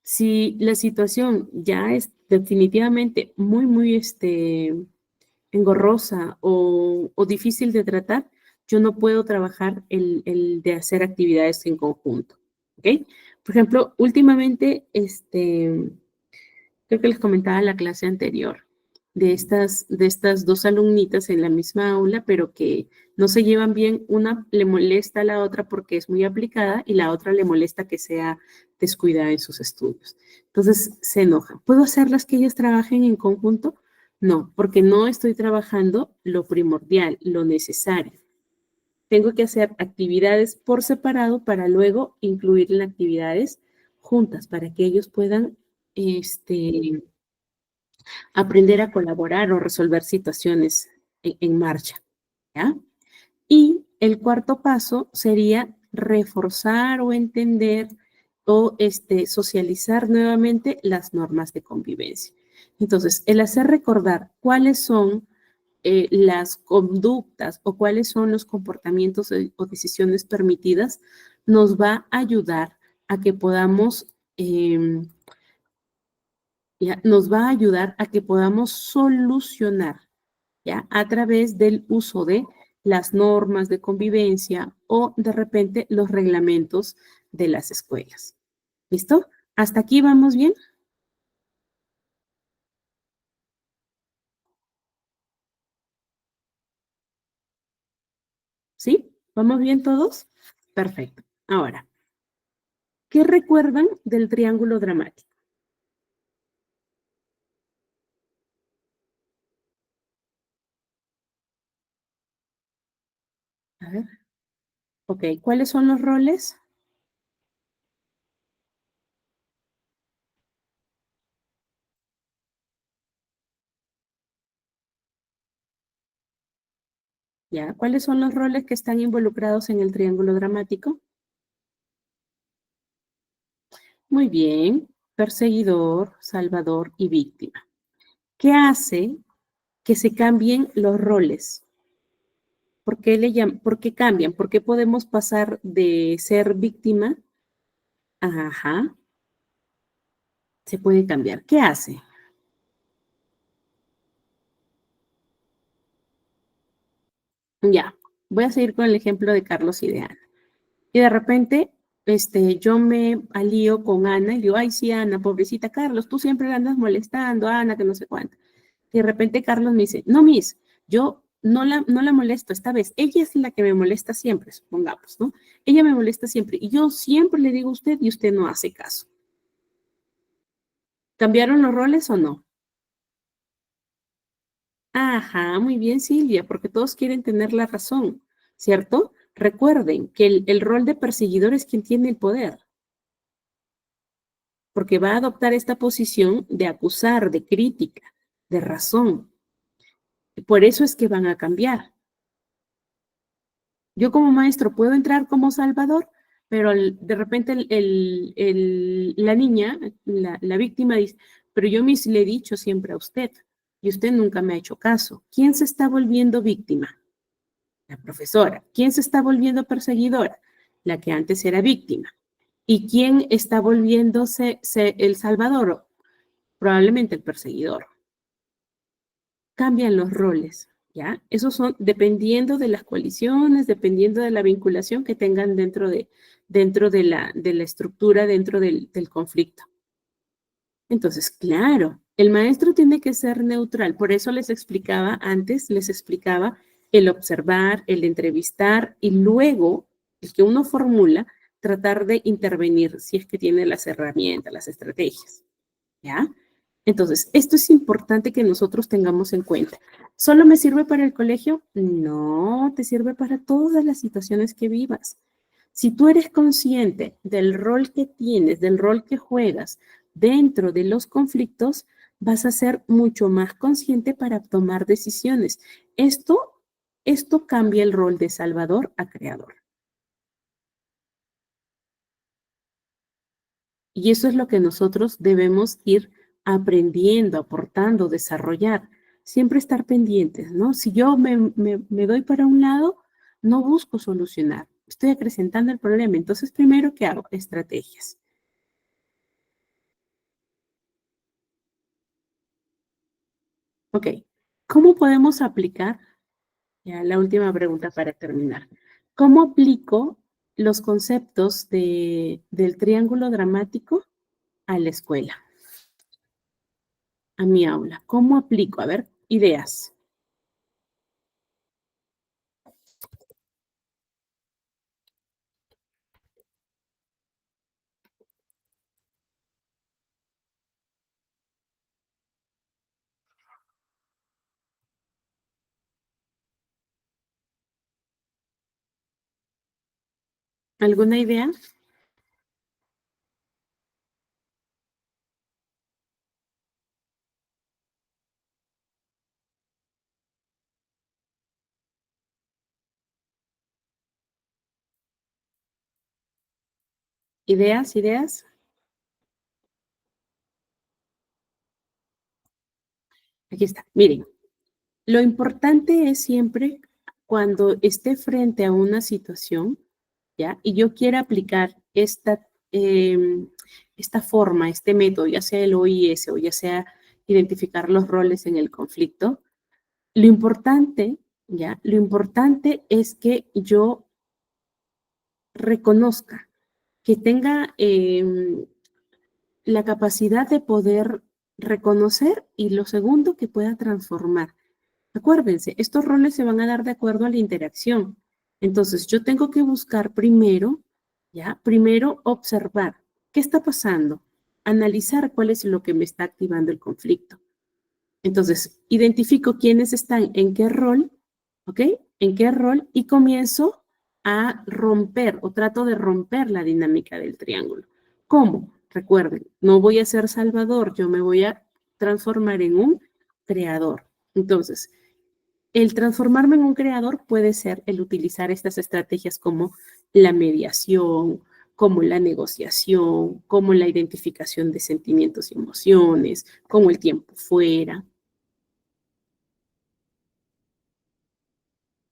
Si la situación ya es definitivamente muy, muy engorrosa o difícil de tratar, yo no puedo trabajar el de hacer actividades en conjunto, ¿ok? Por ejemplo, últimamente, creo que les comentaba en la clase anterior, de estas dos alumnitas en la misma aula, pero que no se llevan bien. Una le molesta a la otra porque es muy aplicada y la otra le molesta que sea descuidada en sus estudios. Entonces se enojan. ¿Puedo hacerlas que ellas trabajen en conjunto? No, porque no estoy trabajando lo primordial, lo necesario. Tengo que hacer actividades por separado para luego incluir en actividades juntas para que ellos puedan aprender a colaborar o resolver situaciones en marcha, ¿ya? Y el cuarto paso sería reforzar o entender o socializar nuevamente las normas de convivencia. Entonces, el hacer recordar cuáles son las conductas o cuáles son los comportamientos o decisiones permitidas nos va a ayudar a que podamos ¿ya? Nos va a ayudar a que podamos solucionar, ¿ya? A través del uso de las normas de convivencia o de repente los reglamentos de las escuelas. ¿Listo? ¿Hasta aquí vamos bien? ¿Sí? ¿Vamos bien todos? Perfecto. Ahora, ¿qué recuerdan del triángulo dramático? A ver. Ok, ¿cuáles son los roles? ¿Ya? ¿Cuáles son los roles que están involucrados en el triángulo dramático? Muy bien. Perseguidor, salvador y víctima. ¿Qué hace que se cambien los roles? ¿Por qué cambian? ¿Por qué podemos pasar de ser víctima? Ajá, se puede cambiar. ¿Qué hace? Ya, voy a seguir con el ejemplo de Carlos y de Ana. Y de repente, yo me alío con Ana y digo, ay, sí, Ana, pobrecita Carlos, tú siempre la andas molestando, Ana, que no sé cuánto. Y de repente Carlos me dice, no, Miss, yo no la molesto esta vez. Ella es la que me molesta siempre, supongamos, ¿no? Ella me molesta siempre. Y yo siempre le digo a usted y usted no hace caso. ¿Cambiaron los roles o no? Ajá, muy bien, Silvia, porque todos quieren tener la razón, ¿cierto? Recuerden que el rol de perseguidor es quien tiene el poder, porque va a adoptar esta posición de acusar, de crítica, de razón. Por eso es que van a cambiar. Yo como maestro puedo entrar como salvador, pero de repente la niña, la víctima dice, pero yo le he dicho siempre a usted y usted nunca me ha hecho caso. ¿Quién se está volviendo víctima? La profesora. ¿Quién se está volviendo perseguidora? La que antes era víctima. ¿Y quién está volviéndose el salvador? Probablemente el perseguidor. Cambian los roles, ¿ya? Esos son dependiendo de las coaliciones, dependiendo de la vinculación que tengan dentro de la estructura, dentro del conflicto. Entonces, claro, el maestro tiene que ser neutral. Por eso les explicaba antes, les explicaba el observar, el entrevistar y luego el que uno formula, tratar de intervenir si es que tiene las herramientas, las estrategias. ¿Ya? Entonces, esto es importante que nosotros tengamos en cuenta. ¿Solo me sirve para el colegio? No, te sirve para todas las situaciones que vivas. Si tú eres consciente del rol que tienes, del rol que juegas dentro de los conflictos, vas a ser mucho más consciente para tomar decisiones. Esto cambia el rol de salvador a creador. Y eso es lo que nosotros debemos ir aprendiendo, aportando, desarrollar. Siempre estar pendientes, ¿no? Si yo me doy para un lado, no busco solucionar, estoy acrecentando el problema. Entonces, primero, ¿qué hago? Estrategias. Ok, ¿cómo podemos aplicar? Ya la última pregunta para terminar. ¿Cómo aplico los conceptos del triángulo dramático a la escuela? a mi aula? ¿Cómo aplico? A ver, ideas. ¿Alguna idea? ¿Ideas? ¿Ideas? Aquí está. Miren, lo importante es siempre cuando esté frente a una situación, ¿ya? Y yo quiera aplicar esta forma, este método, ya sea el OIS o ya sea identificar los roles en el conflicto, lo importante, ¿ya? Lo importante es que yo reconozca, que tenga la capacidad de poder reconocer y lo segundo, que pueda transformar. Acuérdense, estos roles se van a dar de acuerdo a la interacción. Entonces, yo tengo que buscar primero, ¿ya? Primero observar qué está pasando, analizar cuál es lo que me está activando el conflicto. Entonces, identifico quiénes están en qué rol, ¿ok? En qué rol y comienzo a romper o trato de romper la dinámica del triángulo. ¿Cómo? Recuerden, no voy a ser salvador, yo me voy a transformar en un creador. Entonces, el transformarme en un creador puede ser el utilizar estas estrategias como la mediación, como la negociación, como la identificación de sentimientos y emociones, como el tiempo fuera.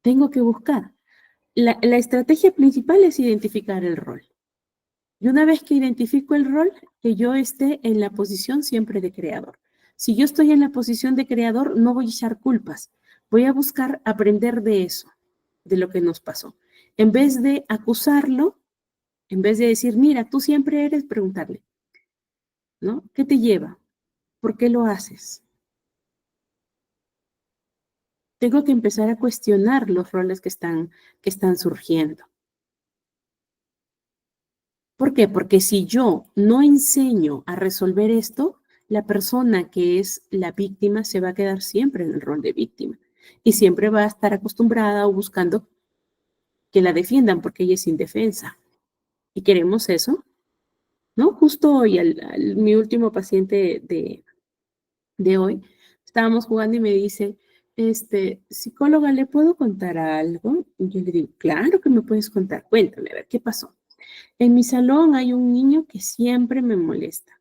Tengo que buscar. La estrategia principal es identificar el rol. Y una vez que identifico el rol, que yo esté en la posición siempre de creador. Si yo estoy en la posición de creador, no voy a echar culpas. Voy a buscar aprender de eso, de lo que nos pasó. En vez de acusarlo, en vez de decir, mira, tú siempre eres, preguntarle, ¿no? ¿Qué te lleva? ¿Por qué lo haces? Tengo que empezar a cuestionar los roles que están surgiendo. ¿Por qué? Porque si yo no enseño a resolver esto, la persona que es la víctima se va a quedar siempre en el rol de víctima y siempre va a estar acostumbrada o buscando que la defiendan porque ella es indefensa. ¿Y queremos eso? ¿No? Justo hoy, mi último paciente de hoy, estábamos jugando y me dice, psicóloga, ¿le puedo contar algo? Y yo le digo, claro que me puedes contar, cuéntame, a ver, ¿qué pasó? En mi salón hay un niño que siempre me molesta.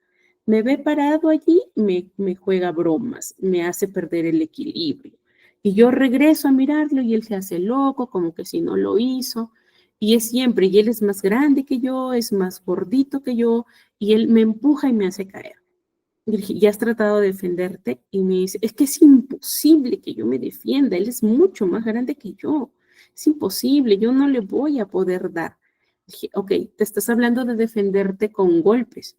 Me ve parado allí, me juega bromas, me hace perder el equilibrio. Y yo regreso a mirarlo y él se hace loco, como que si no lo hizo. Y es siempre, y él es más grande que yo, es más gordito que yo, y él me empuja y me hace caer. Y le dije, ¿ya has tratado de defenderte? Y me dice, es que es imposible que yo me defienda, él es mucho más grande que yo. Es imposible, yo no le voy a poder dar. Dije, ok, te estás hablando de defenderte con golpes.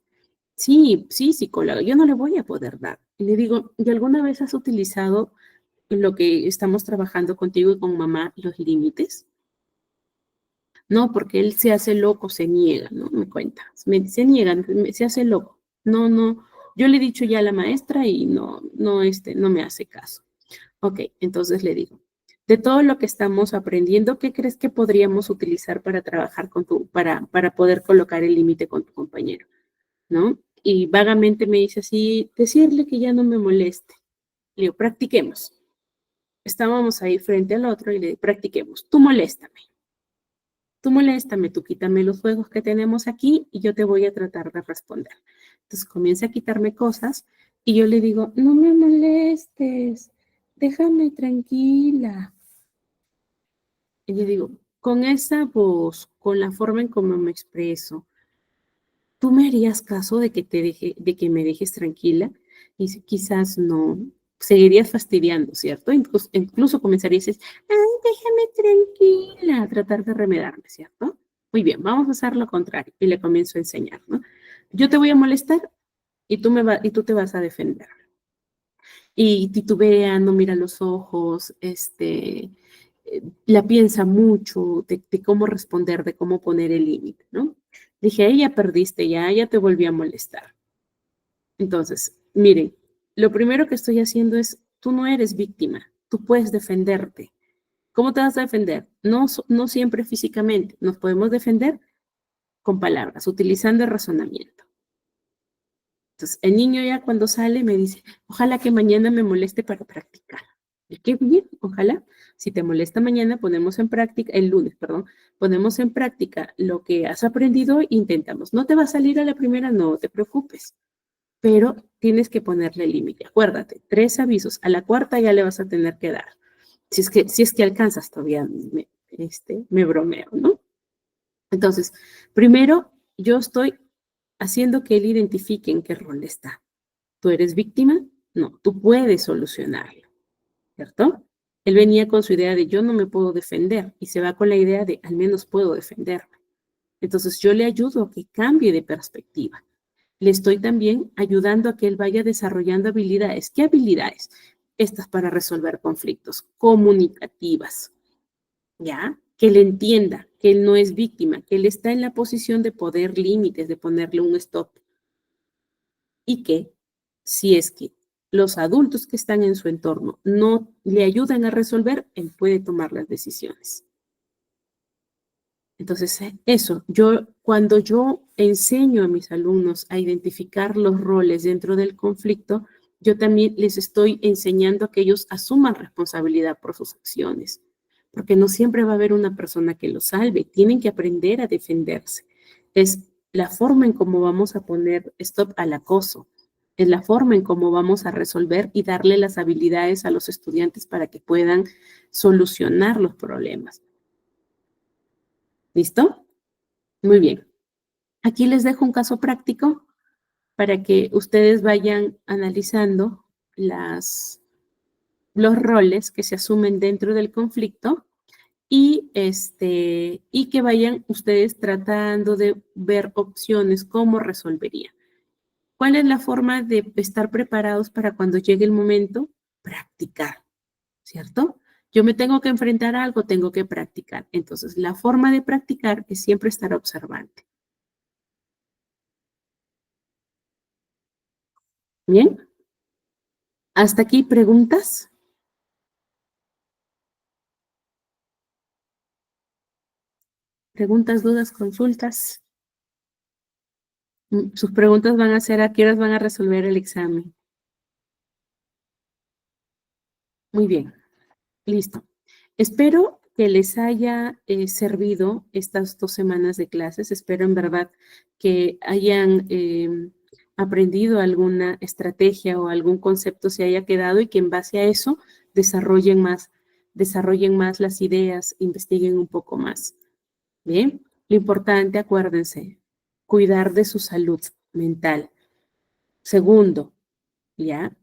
Sí, sí, psicóloga, yo no le voy a poder dar. Y le digo, ¿y alguna vez has utilizado lo que estamos trabajando contigo y con mamá, los límites? No, porque él se hace loco, se niega, ¿no? Me cuenta, se niega, se hace loco. No, no, yo le he dicho ya a la maestra y no me hace caso. Ok, entonces le digo, de todo lo que estamos aprendiendo, ¿qué crees que podríamos utilizar para trabajar para poder colocar el límite con tu compañero? ¿No? Y vagamente me dice así, decirle que ya no me moleste. Le digo, practiquemos. Estábamos ahí frente al otro y le digo, practiquemos. Tú moléstame, tú quítame los juegos que tenemos aquí y yo te voy a tratar de responder. Entonces comienza a quitarme cosas y yo le digo, no me molestes, déjame tranquila. Y le digo, con esa voz, con la forma en cómo me expreso, ¿tú me harías caso de que me dejes tranquila? Y si quizás no, seguirías fastidiando, ¿cierto? Incluso comenzarías a decir, ay, déjame tranquila, a tratar de remedarme, ¿cierto? Muy bien, vamos a hacer lo contrario. Y le comienzo a enseñar, ¿no? Yo te voy a molestar y tú te vas a defender. y titubea, no mira los ojos, la piensa mucho de cómo responder, de cómo poner el límite, ¿no? Dije, ahí ya perdiste, ya te volví a molestar. Entonces, miren, lo primero que estoy haciendo es, tú no eres víctima, tú puedes defenderte. ¿Cómo te vas a defender? No siempre físicamente, nos podemos defender con palabras, utilizando el razonamiento. Entonces, el niño ya cuando sale me dice, ojalá que mañana me moleste para practicar. ¿Y qué bien? Ojalá. Si te molesta mañana, ponemos en práctica, el lunes, perdón, ponemos en práctica lo que has aprendido e intentamos. ¿No te va a salir a la primera? No te preocupes, pero tienes que ponerle límite. Acuérdate, 3 avisos. A la cuarta ya le vas a tener que dar. Si es que alcanzas todavía, me bromeo, ¿no? Entonces, primero, yo estoy haciendo que él identifique en qué rol está. ¿Tú eres víctima? No, tú puedes solucionarlo, ¿cierto? Él venía con su idea de yo no me puedo defender y se va con la idea de al menos puedo defenderme. Entonces, yo le ayudo a que cambie de perspectiva. Le estoy también ayudando a que él vaya desarrollando habilidades. ¿Qué habilidades? Estas para resolver conflictos comunicativas, ¿ya? Que él entienda que él no es víctima, que él está en la posición de poner límites, de ponerle un stop. Y que si es que los adultos que están en su entorno no le ayudan a resolver, él puede tomar las decisiones. Entonces, eso, cuando yo enseño a mis alumnos a identificar los roles dentro del conflicto, yo también les estoy enseñando a que ellos asuman responsabilidad por sus acciones, porque no siempre va a haber una persona que los salve, tienen que aprender a defenderse. Es la forma en cómo vamos a poner stop al acoso, es la forma en cómo vamos a resolver y darle las habilidades a los estudiantes para que puedan solucionar los problemas. ¿Listo? Muy bien. Aquí les dejo un caso práctico para que ustedes vayan analizando los roles que se asumen dentro del conflicto y que vayan ustedes tratando de ver opciones, cómo resolverían. ¿Cuál es la forma de estar preparados para cuando llegue el momento? Practicar, ¿cierto? Yo me tengo que enfrentar a algo, tengo que practicar. Entonces, la forma de practicar es siempre estar observante. Bien. ¿Hasta aquí preguntas? ¿Preguntas, dudas, consultas? Sus preguntas van a ser a qué horas van a resolver el examen. Muy bien, listo. Espero que les haya servido estas 2 semanas de clases. Espero en verdad que hayan aprendido alguna estrategia o algún concepto se haya quedado y que en base a eso desarrollen más las ideas, investiguen un poco más. Bien, lo importante, acuérdense, cuidar de su salud mental. Segundo, ¿ya?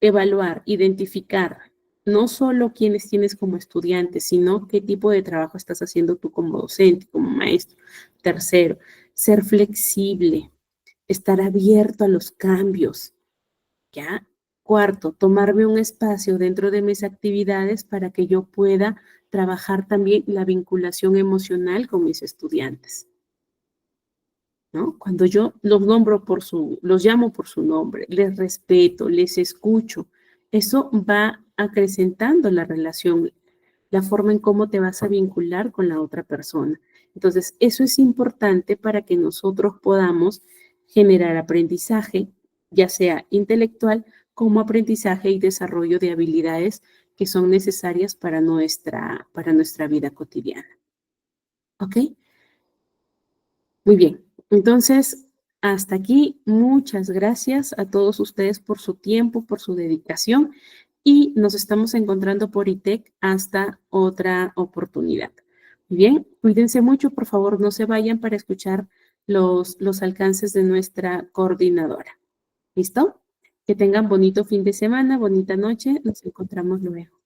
Evaluar, identificar no solo quiénes tienes como estudiante, sino qué tipo de trabajo estás haciendo tú como docente, como maestro. Tercero, ser flexible, estar abierto a los cambios, ¿ya? Cuarto, tomarme un espacio dentro de mis actividades para que yo pueda trabajar también la vinculación emocional con mis estudiantes, ¿no? Cuando yo los los llamo por su nombre, les respeto, les escucho, eso va acrecentando la relación, la forma en cómo te vas a vincular con la otra persona. Entonces, eso es importante para que nosotros podamos generar aprendizaje, ya sea intelectual como aprendizaje y desarrollo de habilidades que son necesarias para nuestra vida cotidiana. ¿Ok? Muy bien. Entonces, hasta aquí, muchas gracias a todos ustedes por su tiempo, por su dedicación y nos estamos encontrando por ITEC hasta otra oportunidad. Muy bien, cuídense mucho, por favor, no se vayan para escuchar los alcances de nuestra coordinadora. ¿Listo? Que tengan bonito fin de semana, bonita noche, nos encontramos luego.